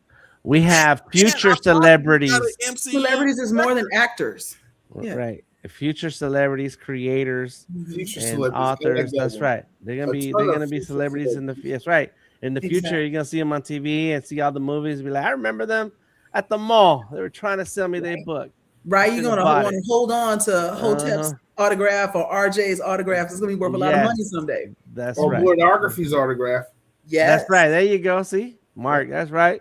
We have future celebrities. Celebrities is more than actors. Yeah. Right. Future celebrities, creators, and authors. That's right. They're gonna be celebrities in the. That's right. In the future, you're gonna see them on TV and see all the movies. And be like, I remember them at the mall. They were trying to sell me their book. Right. You're gonna want to hold on to Hotep's autograph or RJ's autograph. It's gonna be worth a lot of money someday. That's or right. Blerdography's autograph. Yeah. That's right. There you go. See, Mark. That's right.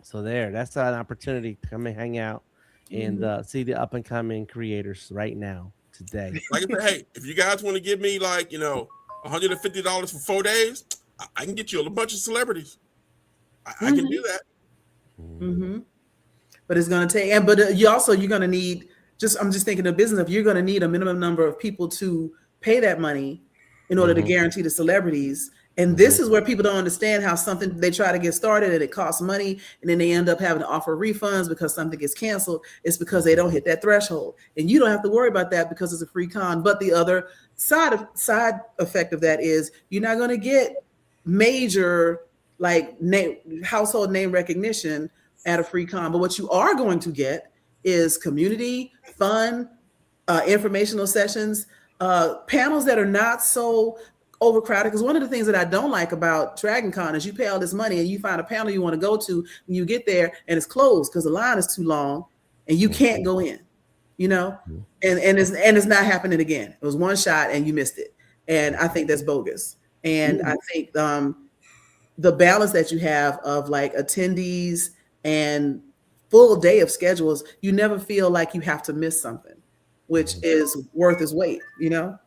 So that's an opportunity to come and hang out and see the up and coming creators right now today. Like I said, hey, if you guys want to give me like, you know, $150 for 4 days, I can get you a bunch of celebrities. I can do that. But it's going to take, you're going to need, I'm just thinking of business, if you're going to need a minimum number of people to pay that money in order to guarantee the celebrities. And this is where people don't understand how something they try to get started and it costs money, and then they end up having to offer refunds because something gets canceled. It's because they don't hit that threshold, and you don't have to worry about that because it's a free con. But the other side effect of that is you're not going to get major household name recognition at a free con. But what you are going to get is community, fun, informational sessions, panels that are not so overcrowded. Because one of the things that I don't like about Dragon Con is you pay all this money and you find a panel you want to go to, and you get there and it's closed because the line is too long and you can't go in, you know, and it's not happening again. It was one shot and you missed it. And I think that's bogus. And I think the balance that you have of like attendees and full day of schedules, you never feel like you have to miss something, which is worth its weight, you know?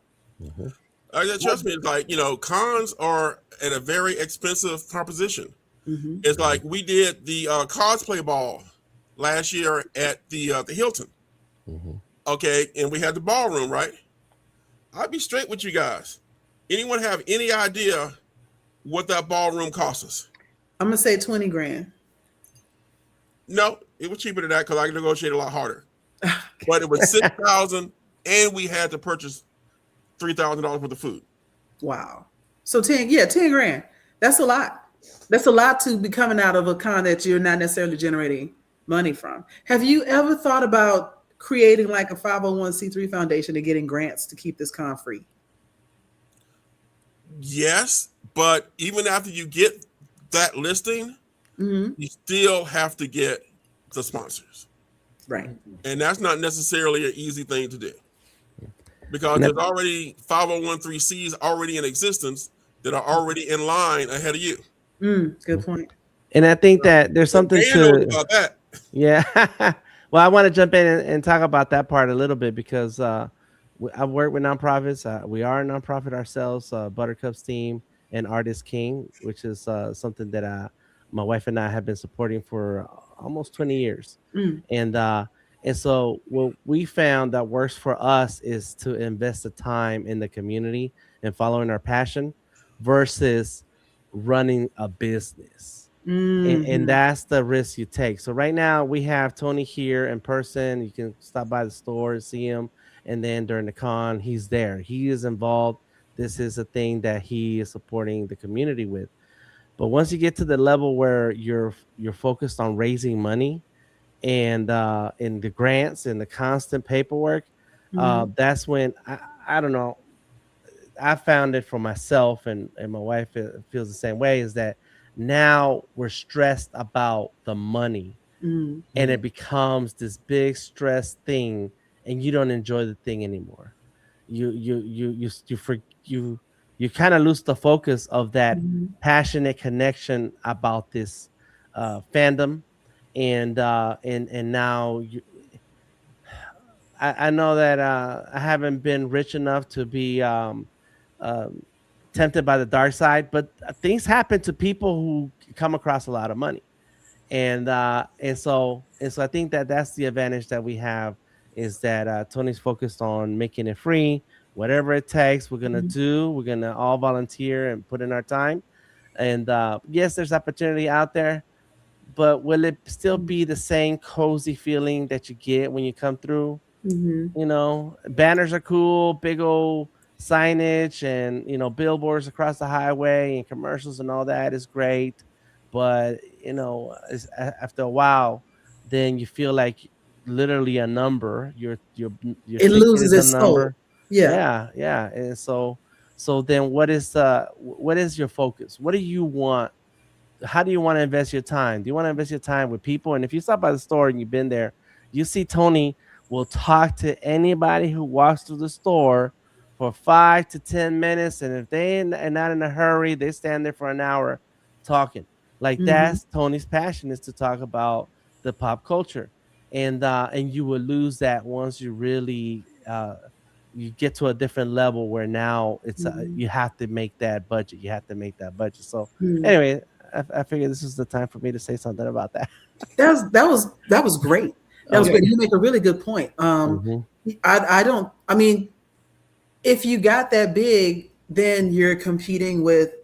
Trust me, it's like, you know, cons are at a very expensive proposition. It's like we did the cosplay ball last year at the Hilton. Okay, and we had the ballroom, right? I'll be straight with you guys. Anyone have any idea what that ballroom cost us? I'm gonna say 20 grand. No, it was cheaper than that because I negotiated a lot harder. But it was 6,000, and we had to purchase $3,000 worth of food. Wow. So 10 grand. That's a lot. That's a lot to be coming out of a con that you're not necessarily generating money from. Have you ever thought about creating like a 501c3 foundation and getting grants to keep this con free? Yes, but even after you get that listing, you still have to get the sponsors. Right. And that's not necessarily an easy thing to do. Because there's already 501(c)(3)s already in existence that are already in line ahead of you. Good point. And I think that there's something knows about that. Yeah. Well, I want to jump in and talk about that part a little bit because I've worked with nonprofits. We are a nonprofit ourselves, Buttercup's team and Artist King, which is something that my wife and I have been supporting for almost 20 years. And so what we found that works for us is to invest the time in the community and following our passion versus running a business. And that's the risk you take. So right now we have Tony here in person. You can stop by the store and see him. And then during the con, he's there. He is involved. This is a thing that he is supporting the community with. But once you get to the level where you're focused on raising money and in the grants and the constant paperwork, that's when I don't know. I found it for myself, and my wife feels the same way. Is that now we're stressed about the money, and it becomes this big stress thing, and you don't enjoy the thing anymore. You kind of lose the focus of that passionate connection about this fandom, and now I know that I haven't been rich enough to be tempted by the dark side, but things happen to people who come across a lot of money, and so I think that that's the advantage that we have is that Tony's focused on making it free, whatever it takes. We're gonna do. We're gonna all volunteer and put in our time, and yes, there's opportunity out there. But will it still be the same cozy feeling that you get when you come through? You know, banners are cool, big old signage and, billboards across the highway and commercials and all that is great. But, after a while, then you feel like literally a number. Your It ticket loses is a its soul. number. Yeah. Yeah. And so then what is your focus? What do you want? How do you want to invest your time? Do you want to invest your time with people? And if you stop by the store and you've been there, you see Tony will talk to anybody who walks through the store for 5 to 10 minutes. And if they are not in a hurry, they stand there for an hour talking. Like that's Tony's passion, is to talk about the pop culture. And you will lose that once you really you get to a different level where now it's you have to make that budget. You have to make that budget. So anyway, I figured this is the time for me to say something about that. That was great. That was great. You make a really good point. I mean, if you got that big, then you're competing with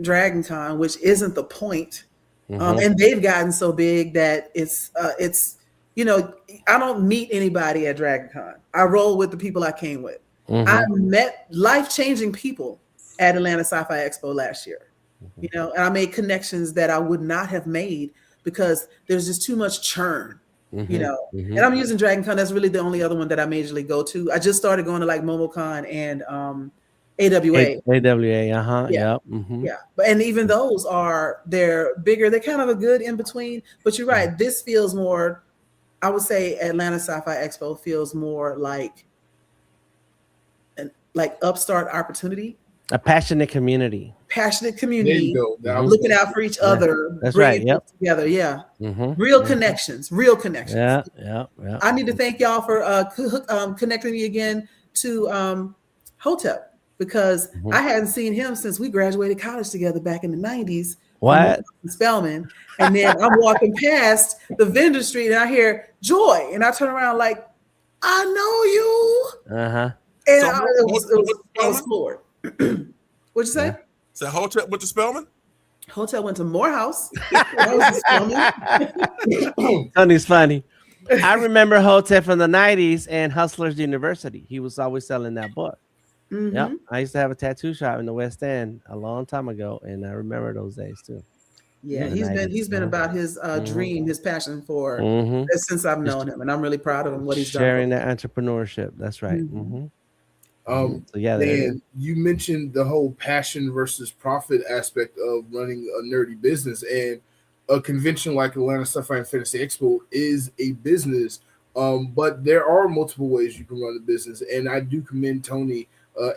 Dragon Con, which isn't the point. And they've gotten so big that it's I don't meet anybody at Dragon Con. I roll with the people I came with. I met life-changing people at Atlanta Sci-Fi Expo last year. And I made connections that I would not have made because there's just too much churn. And I'm using Dragon Con. That's really the only other one that I majorly go to. I just started going to like MomoCon and AWA. AWA, yeah. But and even those they're bigger. They're kind of a good in between. But you're right. This feels more. I would say Atlanta Sci-Fi Expo feels more like upstart opportunity. A passionate community. Looking out for each other. That's right. Yep. Together. Yeah. Real connections. Yeah. I need to thank y'all for connecting me again to Hotep, because I hadn't seen him since we graduated college together back in the 90s. What? Spelman. And then I'm walking past the vendor street and I hear Joy. And I turn around like, I know you. And So I was floored. What'd you say? So Hotep went to Spelman? Hotel went to Morehouse. Tony's funny. I remember Hotep from the 90s and Hustlers University. He was always selling that book. Yep. I used to have a tattoo shop in the West End a long time ago, and I remember those days too. Yeah, he's been about his dream, his passion for since I've known him, and I'm really proud of him, what he's done. Sharing that entrepreneurship. That's right. So Dan, you mentioned the whole passion versus profit aspect of running a nerdy business, and a convention like Atlanta Sci-Fi and Fantasy Expo is a business. But there are multiple ways you can run a business, and I do commend Tony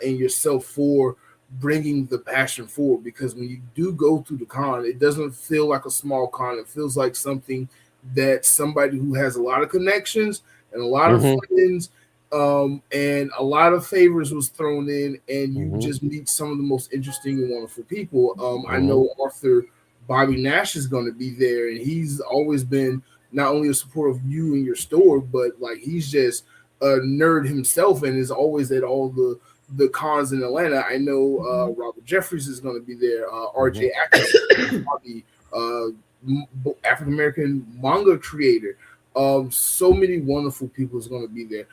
and yourself for bringing the passion forward, because when you do go through the con, it doesn't feel like a small con. It feels like something that somebody who has a lot of connections and a lot of friends and a lot of favors was thrown in, and you just meet some of the most interesting and wonderful people. I know Arthur Bobby Nash is going to be there, and he's always been not only a supporter of you and your store, but like he's just a nerd himself and is always at all the cons in Atlanta. I know Robert Jeffries is going to be there, RJ Atkins, African American manga creator. So many wonderful people is going to be there.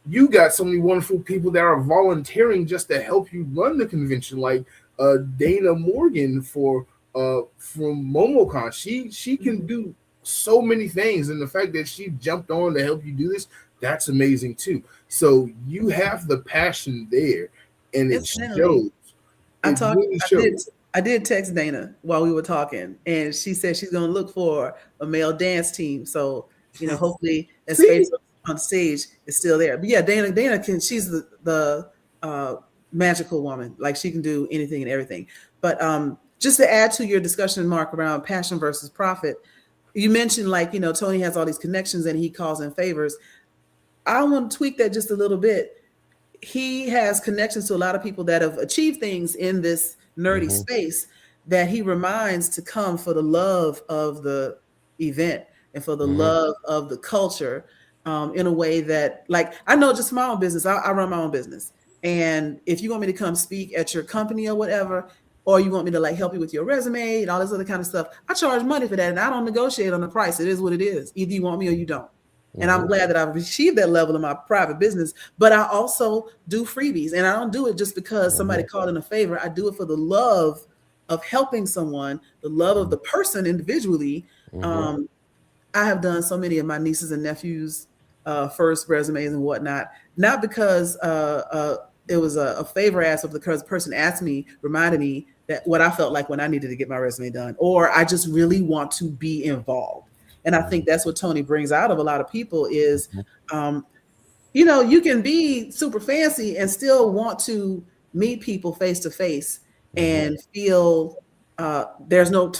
You got so many wonderful people that are volunteering just to help you run the convention, like Dana Morgan from MomoCon. She can do so many things, and the fact that she jumped on to help you do this, that's amazing too. So you have the passion there, and it shows. I did text Dana while we were talking, and she said she's going to look for a male dance team. So, hopefully that space on stage is still there. But yeah, Dana can. She's the magical woman. Like, she can do anything and everything. But just to add to your discussion, Mark, around passion versus profit, you mentioned Tony has all these connections and he calls in favors. I want to tweak that just a little bit. He has connections to a lot of people that have achieved things in this nerdy space that he reminds to come for the love of the event and for the love of the culture, in a way that, like, I know just my own business. I run my own business. And if you want me to come speak at your company or whatever, or you want me to help you with your resume and all this other kind of stuff, I charge money for that, and I don't negotiate on the price. It is what it is. Either you want me or you don't. And I'm glad that I've achieved that level in my private business, but I also do freebies, and I don't do it just because somebody called in a favor. I do it for the love of helping someone, the love of the person individually. I have done so many of my nieces and nephews' first resumes and whatnot, not because it was a favor asked of the person asked me, reminded me that what I felt like when I needed to get my resume done, or I just really want to be involved. And I think that's what Tony brings out of a lot of people is, you can be super fancy and still want to meet people face to face and feel there's no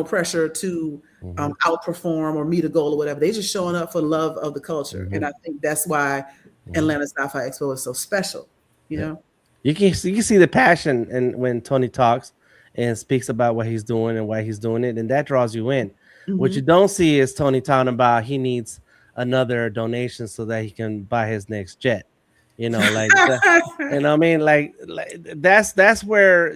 pressure to outperform or meet a goal or whatever. They're just showing up for love of the culture. And I think that's why Atlanta Sci-Fi Expo is so special, you know? You can see the passion and when Tony talks and speaks about what he's doing and why he's doing it, and that draws you in. What you don't see is Tony talking about he needs another donation so that he can buy his next jet. I mean, like that's where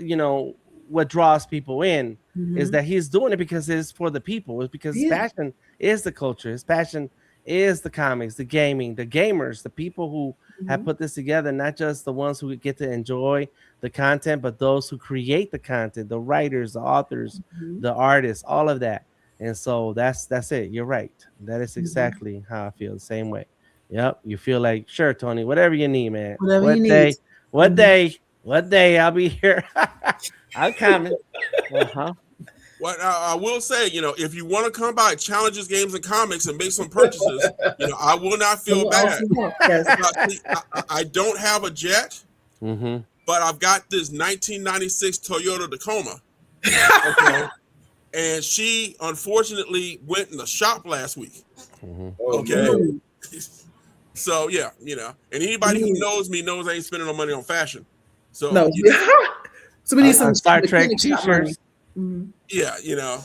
what draws people in is that he's doing it because it's for the people. It's because his passion is the culture. His passion is the comics, the gaming, the gamers, the people who have put this together. Not just the ones who get to enjoy the content, but those who create the content, the writers, the authors, the artists, all of that. And so that's it. You're right. That is exactly how I feel. The same way. Yep. You feel like, sure, Tony, whatever you need, man. What day I'll be here. I'm coming. What I will say, if you want to come by Challenges, Games, and Comics and make some purchases, I will not feel bad. I don't have a jet, but I've got this 1996 Toyota Tacoma. Okay. And she unfortunately went in the shop last week. Okay. So yeah, and anybody who knows me knows I ain't spending no money on fashion. So no. So we need some Star Trek t-shirts. Yeah,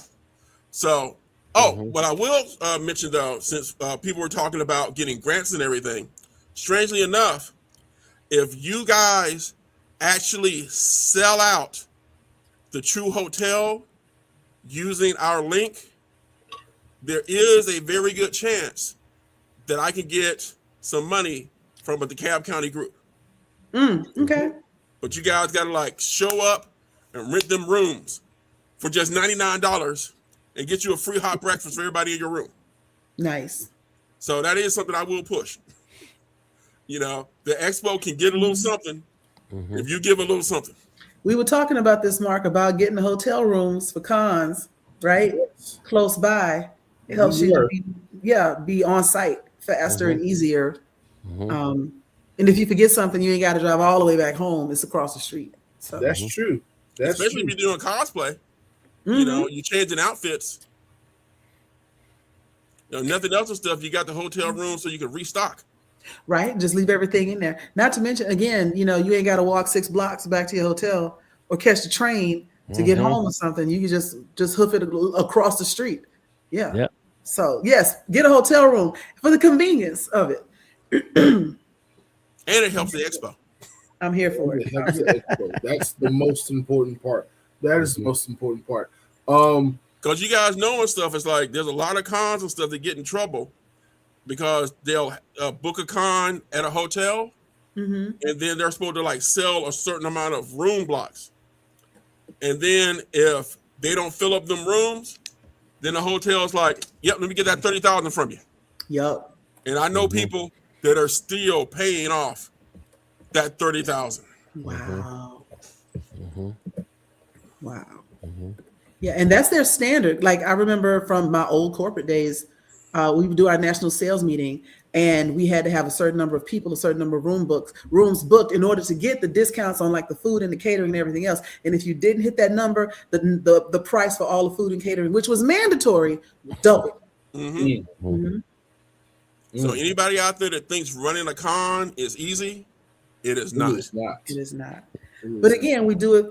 So what I will mention though, since people were talking about getting grants and everything, strangely enough, if you guys actually sell out the True Hotel using our link, there is a very good chance that I can get some money from a DeKalb County group. Okay. But you guys got to show up and rent them rooms for just $99 and get you a free hot breakfast for everybody in your room. Nice. So that is something I will push. The expo can get a little something if you give a little something. We were talking about this, Mark, about getting the hotel rooms for cons, right? Close by. It helps you to be on site faster and easier. And if you forget something, you ain't got to drive all the way back home. It's across the street. So That's true. That's especially true. if you're doing cosplay. You know, you're changing outfits. You know, nothing else and stuff. You got the hotel room so you can restock. Right, just leave everything in there. Not to mention, again, you know, you ain't got to walk 6 blocks back to your hotel or catch the train to get home or something. You can just hoof it across the street. Yeah. Yep. So yes, get a hotel room for the convenience of it. And it helps the expo. I'm here for it. That's the most important part. That is the most important part. Because you guys know and stuff, it's like there's a lot of cons and stuff that get in trouble because they'll book a con at a hotel and then they're supposed to like sell a certain amount of room blocks. And then if they don't fill up them rooms, then the hotel's like, yep, let me get that 30,000 from you. Yep. And I know people that are still paying off that 30,000. Wow. Wow. Yeah, and that's their standard. Like I remember from my old corporate days, we would do our national sales meeting, and we had to have a certain number of people, a certain number of rooms booked in order to get the discounts on like the food and the catering and everything else. And if you didn't hit that number, the price for all the food and catering, which was mandatory, doubled. So anybody out there that thinks running a con is easy, it is not. It is not. But again, we do it.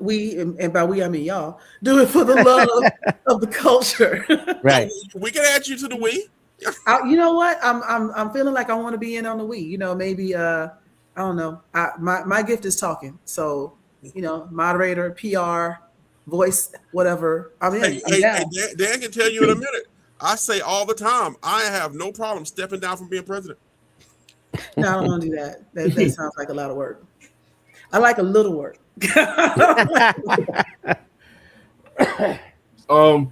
And by we I mean y'all do it for the love of the culture. Right. We can add you to the we. You know what? I'm feeling like I want to be in on the we. You know, maybe I don't know. My gift is talking. So you know, moderator, PR, voice, whatever. I'm in. Hey, Dan can tell you in a minute. I say all the time, I have no problem stepping down from being president. No, I don't want to do that. That sounds like a lot of work. I like a little work. Oh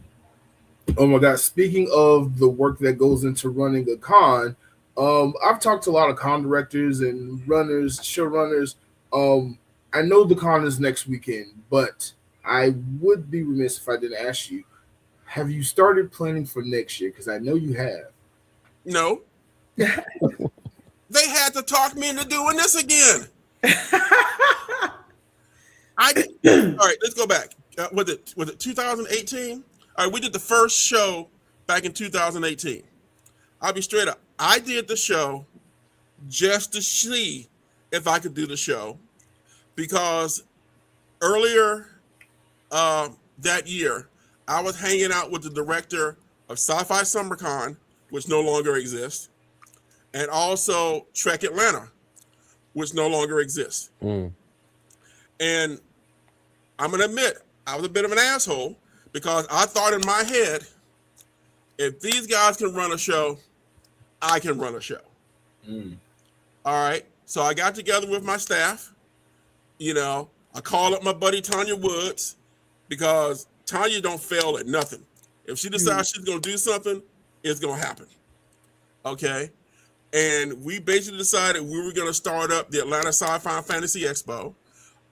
my God! Speaking of the work that goes into running a con, I've talked to a lot of con directors and runners, showrunners. I know the con is next weekend, but I would be remiss if I didn't ask you: have you started planning for next year? Because I know you have. No. They had to talk me into doing this again. All right, let's go back. Was it 2018? All right, we did the first show back in 2018. I'll be straight up. I did the show just to see if I could do the show because earlier that year, I was hanging out with the director of Sci-Fi SummerCon, which no longer exists, and also Trek Atlanta, which no longer exists. And I'm going to admit, I was a bit of an asshole because I thought in my head, if these guys can run a show, I can run a show. All right. So I got together with my staff. You know, I called up my buddy Tanya Woods because Tanya don't fail at nothing. If she decides she's going to do something, it's going to happen. Okay. And we basically decided we were going to start up the Atlanta Sci-Fi Fantasy Expo.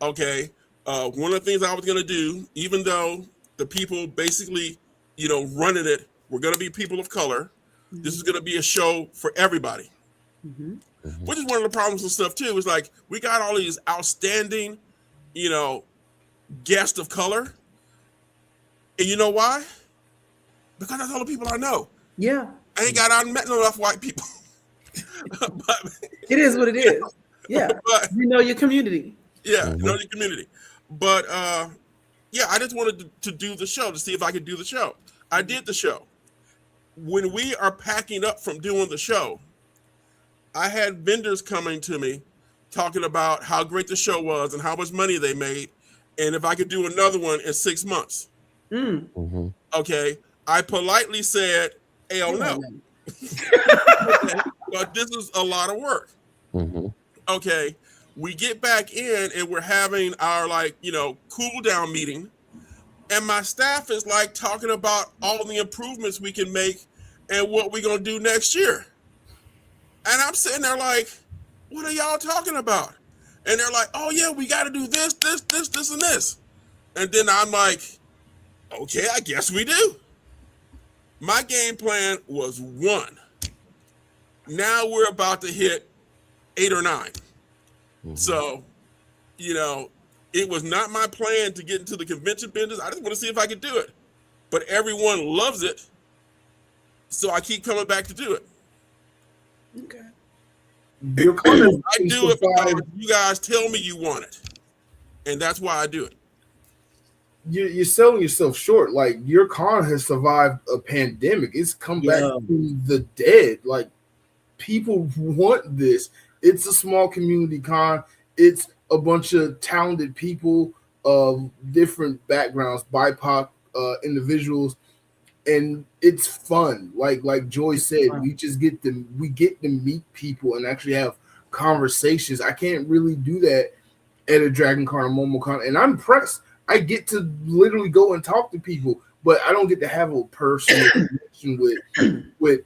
Okay. One of the things I was going to do, even though the people basically, you know, running it were going to be people of color, this is going to be a show for everybody. Which is one of the problems and stuff too. Is like we got all these outstanding, you know, guests of color. And you know why? Because that's all the people I know. Yeah. I ain't got out and met enough white people. But, it is what it is. Yeah. But, you know your community. Yeah, know your community. But yeah, I just wanted to do the show to see if I could do the show. I did the show. When we are packing up from doing the show, I had vendors coming to me talking about how great the show was and how much money they made, and if I could do another one in 6 months. Okay, I politely said, hell no. Okay, but this is a lot of work. Okay, we get back in and we're having our cool down meeting, and my staff is like talking about all the improvements we can make and what we're gonna do next year. And I'm sitting there like, what are y'all talking about? And they're like, oh yeah, we got to do this, and this. And then I'm like, okay, I guess we do. My game plan was 1. Now we're about to hit 8 or 9. So, It was not my plan to get into the convention business. I just want to see if I could do it. But everyone loves it, so I keep coming back to do it. Okay. Your con I do it because you guys tell me you want it, and that's why I do it. You're selling yourself short. Like, your con has survived a pandemic. It's come back from the dead. Like, people want this. It's a small community con. It's a bunch of talented people of different backgrounds, BIPOC individuals, and it's fun. Like Joy said, we just get to meet people and actually have conversations. I can't really do that at a Dragon Con or MomoCon, and I'm impressed. I get to literally go and talk to people, but I don't get to have a personal connection with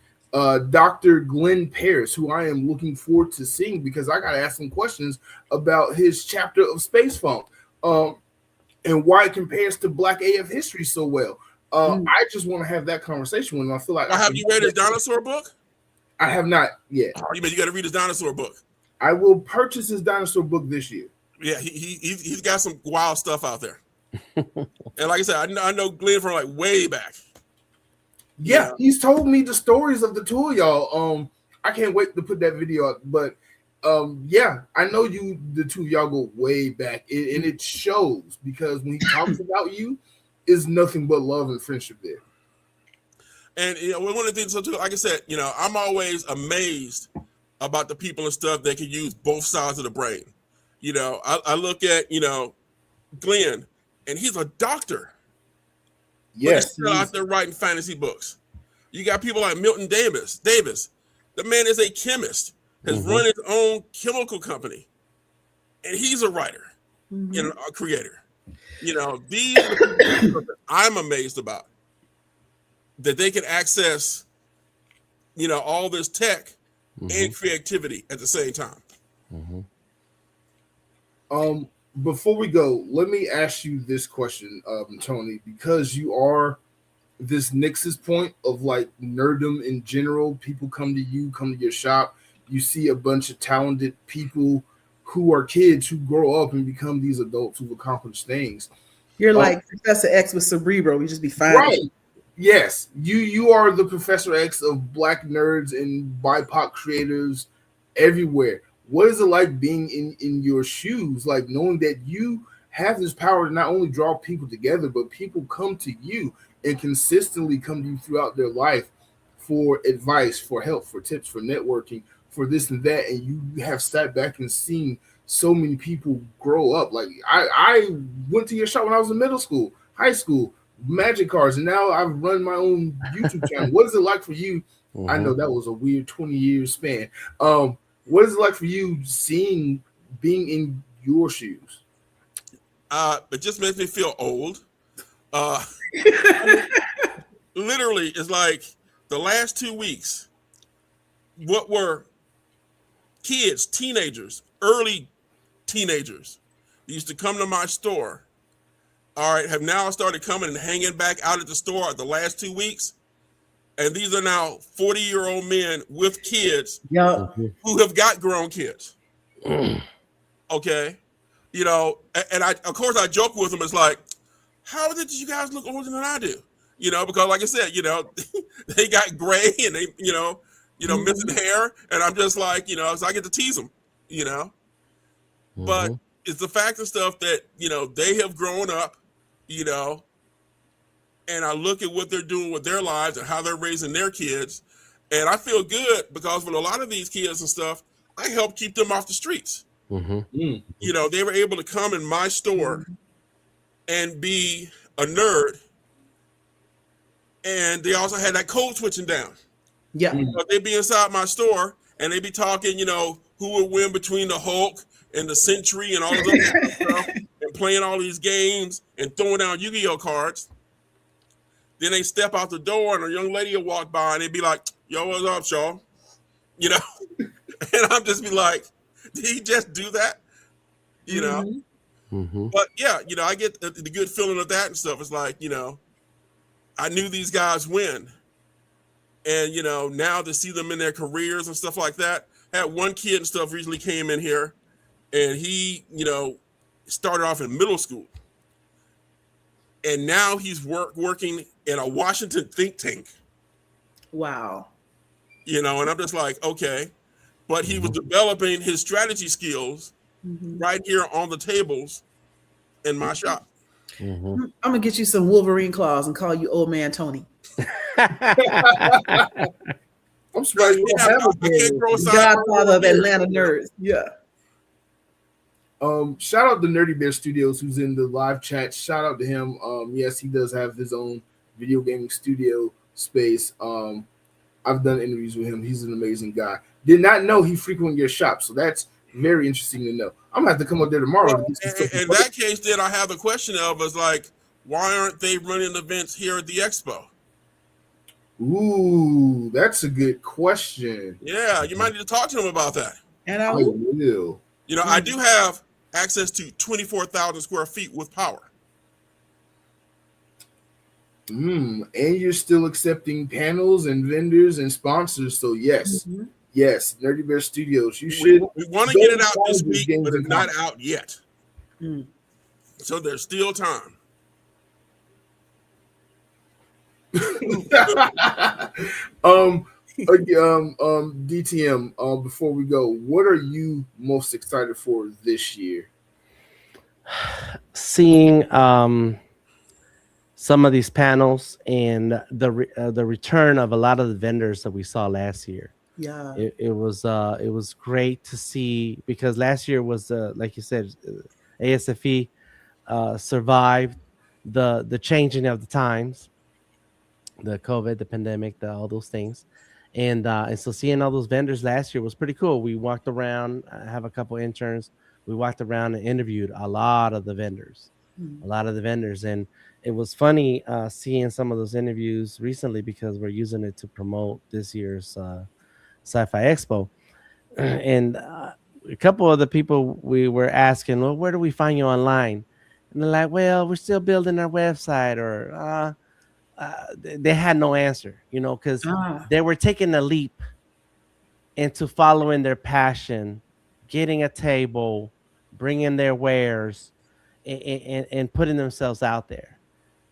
Dr. Glenn Paris, who I am looking forward to seeing, because I got to ask some questions about his chapter of Space Funk and why it compares to Black AF history so well. I just want to have that conversation with him. I feel like have you read his dinosaur book? I have not yet. Oh, you got to read his dinosaur book. I will purchase his dinosaur book this year. Yeah, he's got some wild stuff out there. And like I said, I know Glenn from like way back. Yeah, he's told me the stories of the two of y'all. I can't wait to put that video up. But yeah, I know the two of y'all go way back, and it shows, because when he talks about you, it's nothing but love and friendship there. And one of the things, so too, like I said, I'm always amazed about the people and stuff that can use both sides of the brain. I look at Glenn, and he's a doctor. Yes, he's still out there writing fantasy books. You got people like Milton Davis. The man is a chemist, has run his own chemical company, and he's a writer and a creator. These are the people that I'm amazed about, that they can access, all this tech and creativity at the same time. Before we go, let me ask you this question, Tony, because you are this nexus point of like nerddom in general. People come to your shop. You see a bunch of talented people who are kids who grow up and become these adults who've accomplished things. You're like Professor X with Cerebro. You just be fine. Right. Yes. You are the Professor X of Black nerds and BIPOC creators everywhere. What is it like being in your shoes, like knowing that you have this power to not only draw people together, but people come to you and consistently come to you throughout their life for advice, for help, for tips, for networking, for this and that, and you have sat back and seen so many people grow up. Like I went to your shop when I was in middle school, high school, Magic cards, and now I've run my own YouTube channel. What is it like for you? I know that was a weird 20-year span. What is it like for you being in your shoes? It just makes me feel old. Literally, it's like the last 2 weeks, what were kids, teenagers, early teenagers, used to come to my store, all right, have now started coming and hanging back out at the store the last 2 weeks. And these are now 40-year-old men with kids who have got grown kids. Okay. And of course I joke with them. It's like, how did you guys look older than I do? Because like I said, they got gray and they, missing hair. And I'm just like, so I get to tease them, But it's the fact and stuff that, they have grown up, and I look at what they're doing with their lives and how they're raising their kids. And I feel good because with a lot of these kids and stuff, I help keep them off the streets. They were able to come in my store and be a nerd. And they also had that code switching down. Yeah. They'd be inside my store and they'd be talking, who would win between the Hulk and the Century and all of that stuff, and playing all these games and throwing down Yu-Gi-Oh cards. Then they step out the door and a young lady will walk by and they'd be like, yo, what's up, y'all? And I'm just be like, did he just do that? But yeah, I get the good feeling of that and stuff. It's like, I knew these guys win. And, now to see them in their careers and stuff like that. I had one kid and stuff recently came in here and he, started off in middle school, and now he's working in a Washington think tank. Wow. You know, and I'm just like, okay, but he was developing his strategy skills right here on the tables in my shop. I'm gonna get you some Wolverine claws and call you Old Man Tony. I'm surprised you don't have a Godfather of Atlanta nerds. Yeah. Shout out to Nerdy Bear Studios, who's in the live chat. Shout out to him. Yes, he does have his own video gaming studio space. I've done interviews with him. He's an amazing guy. Did not know he frequented your shop, so that's very interesting to know. I'm gonna have to come up there tomorrow. Well, in that case, then I have the question of is like, why aren't they running events here at the Expo? Ooh, that's a good question. Yeah, you might need to talk to him about that. And I will. You know, I do have access to 24,000 square feet with power. And you're still accepting panels and vendors and sponsors. So yes, yes, Nerdy Bear Studios. You should. We want to get it out this week, but it's not out yet. So there's still time. DTM. Before we go, what are you most excited for this year? Seeing some of these panels and the return of a lot of the vendors that we saw last year. Yeah, it was great to see, because last year was like you said, ASFE survived the changing of the times, the COVID, the pandemic, all those things, and so seeing all those vendors last year was pretty cool. We walked around. I have a couple interns. We walked around and interviewed a lot of the vendors, and it was funny seeing some of those interviews recently, because we're using it to promote this year's Sci-Fi Expo. And a couple of the people we were asking, well, where do we find you online? And they're like, well, we're still building our website, or they had no answer, because they were taking a leap into following their passion, getting a table, bringing their wares, and putting themselves out there.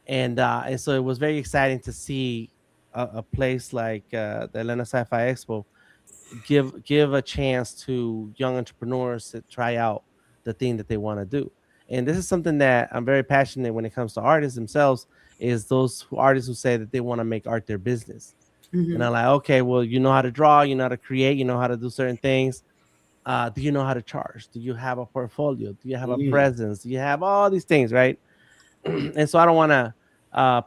And so it was very exciting to see a place like the Atlanta Sci-Fi Expo give a chance to young entrepreneurs to try out the thing that they want to do. And this is something that I'm very passionate when it comes to artists themselves, is those artists who say that they want to make art their business. And I'm like, okay, well, you know how to draw, you know how to create, you know how to do certain things. Do you know how to charge? Do you have a portfolio? Do you have a presence? Do you have all these things, right? And so I don't want to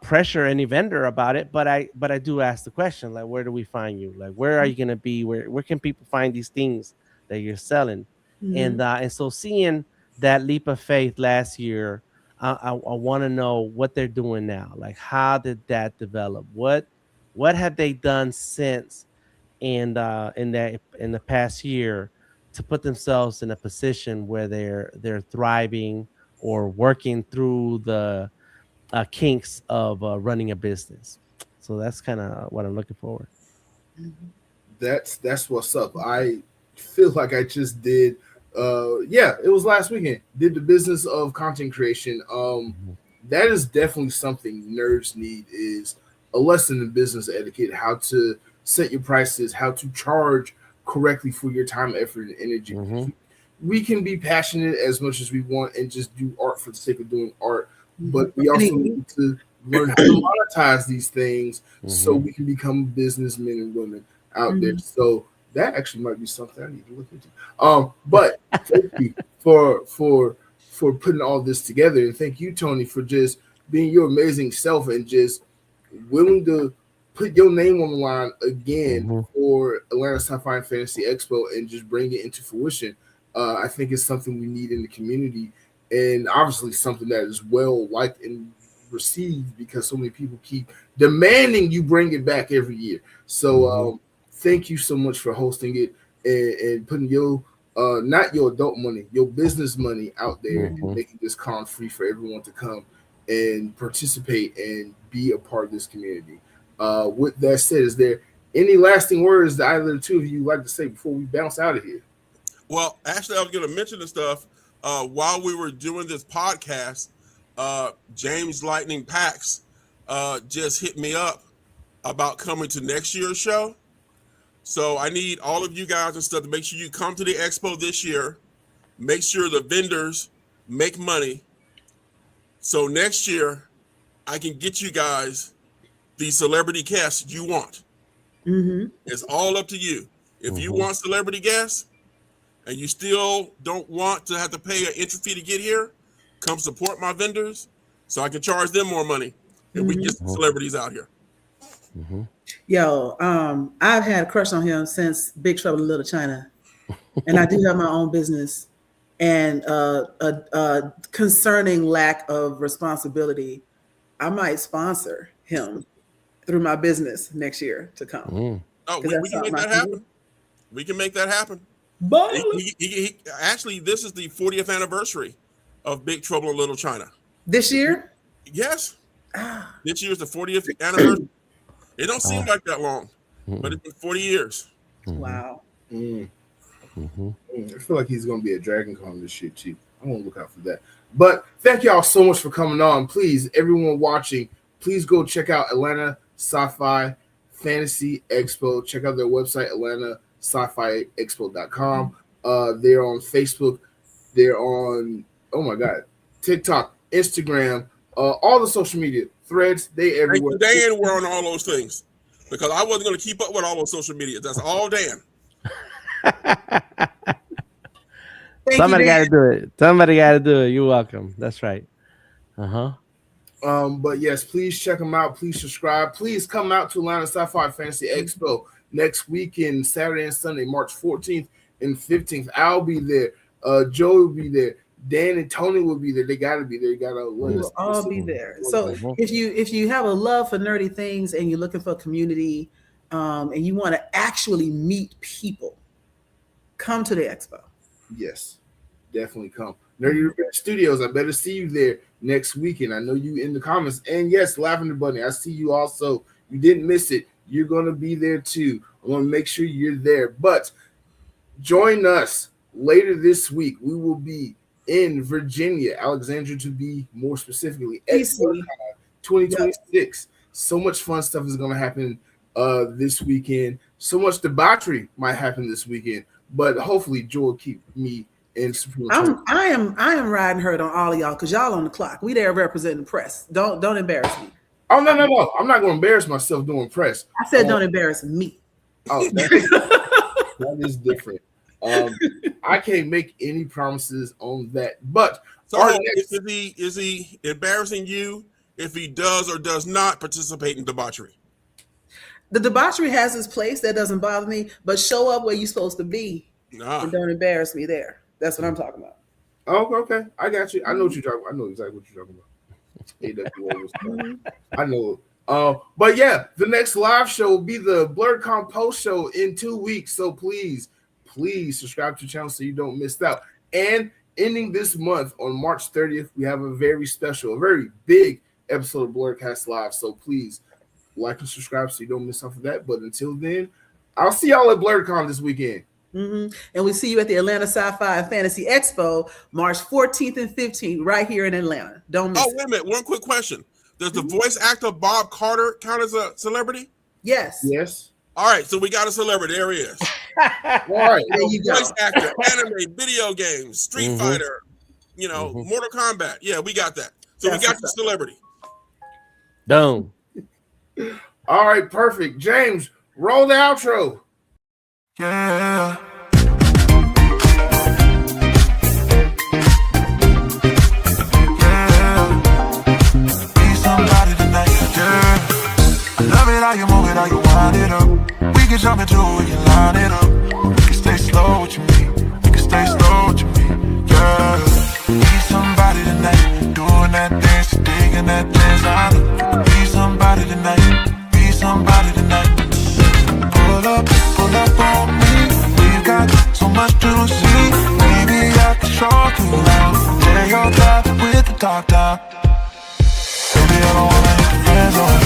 pressure any vendor about it, but I do ask the question, like, where do we find you? Like, where are you going to be? Where can people find these things that you're selling? And so seeing that leap of faith last year, I want to know what they're doing now. Like, how did that develop? What have they done since in the past year to put themselves in a position where they're thriving or working through the kinks of running a business? So that's kind of what I'm looking forward. That's what's up. I feel like I just did. It was last weekend. Did the business of content creation. That is definitely something nerds need, is a lesson in business etiquette, how to set your prices, how to charge correctly for your time, effort, and energy. We can be passionate as much as we want and just do art for the sake of doing art, but we also need to learn how to monetize these things so we can become businessmen and women out there. So that actually might be something I need to look into. But thank you for putting all this together, and thank you, Tony, for just being your amazing self and just willing to put your name on the line again for Atlanta Sci-Fi and Fantasy Expo and just bring it into fruition. I think it's something we need in the community, and obviously something that is well liked and received, because so many people keep demanding you bring it back every year. So thank you so much for hosting it and putting your not your adult money, your business money out there, and making this con free for everyone to come and participate and be a part of this community. With that said, is there any lasting words that either the two of you like to say before we bounce out of here? Well, actually, I was going to mention the stuff while we were doing this podcast, James Lightning Pax just hit me up about coming to next year's show. So I need all of you guys and stuff to make sure you come to the expo this year. Make sure the vendors make money. So next year, I can get you guys the celebrity guests you want. Mm-hmm. It's all up to you. If you want celebrity guests and you still don't want to have to pay an entry fee to get here, come support my vendors so I can charge them more money and we can get some celebrities out here. Yo, I've had a crush on him since Big Trouble in Little China, and I do have my own business. And a concerning lack of responsibility, I might sponsor him through my business next year to come. Oh, we can make that happen. We can make that happen. Actually, this is the 40th anniversary of Big Trouble in Little China. This year? Yes. This year's the 40th anniversary. It don't seem like that long, but it's been 40 years. Wow. I feel like he's going to be at Dragon Con this year, too. I'm going to look out for that. But thank y'all so much for coming on. Please, everyone watching, please go check out Atlanta Sci-Fi Fantasy Expo. Check out their website, AtlantaSciFiExpo.com. They're on Facebook. They're on, TikTok, Instagram, all the social media, Threads. They everywhere. Dan were on all those things because I wasn't going to keep up with all those social media. That's all Dan. Somebody got to do it. Somebody got to do it. You're welcome. That's right. But yes, please check them out. Please subscribe. Please come out to Atlanta Sci-Fi Fantasy Expo next weekend, Saturday and Sunday, March 14th and 15th. I'll be there. Joe will be there. Dan and Tony will be there. They got to be there. We'll all be there. So if you have a love for nerdy things and you're looking for a community, and you want to actually meet people, come to the expo. Yes, definitely come. Nerdy Revenge Studios, I better see you there next weekend. I know you in the comments. And yes, Lavender Bunny, I see you also. You didn't miss it. You're going to be there too. I want to make sure you're there. But join us later this week. We will be in Virginia, Alexandria to be more specifically, Expo 2026. So much fun stuff is going to happen this weekend. So much debauchery might happen this weekend. But hopefully, Joe will keep me in. I am riding herd on all of y'all because y'all on the clock. We there representing the press. Don't embarrass me. Oh no! I'm not going to embarrass myself doing press. I said don't embarrass me. Oh, that is different. I can't make any promises on that. But is he embarrassing you if he does or does not participate in debauchery? The debauchery has its place. That doesn't bother me. But show up where you're supposed to be and don't embarrass me there. That's what I'm talking about. Oh, okay. I got you. I know what you're talking about. I know exactly what you're talking about. I know. But yeah, the next live show will be the Blerdkast post show in 2 weeks. So please subscribe to the channel so you don't miss out. And ending this month on March 30th, we have a very big episode of Blerdkast Live. So please like and subscribe so you don't miss out for that. But until then, I'll see y'all at Blerdkast this weekend. And we see you at the Atlanta Sci-Fi Fantasy Expo, March 14th and 15th, right here in Atlanta. Don't miss it. Wait a minute. One quick question. Does the voice actor Bob Carter count as a celebrity? Yes. All right, so we got a celebrity. There he is. All right. There you go. Voice actor, anime, video games, Street Fighter, Mortal Kombat. Yeah, we got that. So we got the celebrity. Done. All right, perfect. James, roll the outro. Yeah. Be somebody tonight, yeah. Love it how you move it, how you wind it up. We can jump into it, we can line it up. We can stay slow with you, me. We can stay slow with you, me. Yeah. Be somebody tonight, doing that dance, digging that dance. Be somebody tonight. Be somebody tonight. Pull up on me. We've got so much to see. Maybe I can show you now. Tear your top with the top down. Baby, I don't wanna hit the friend zone.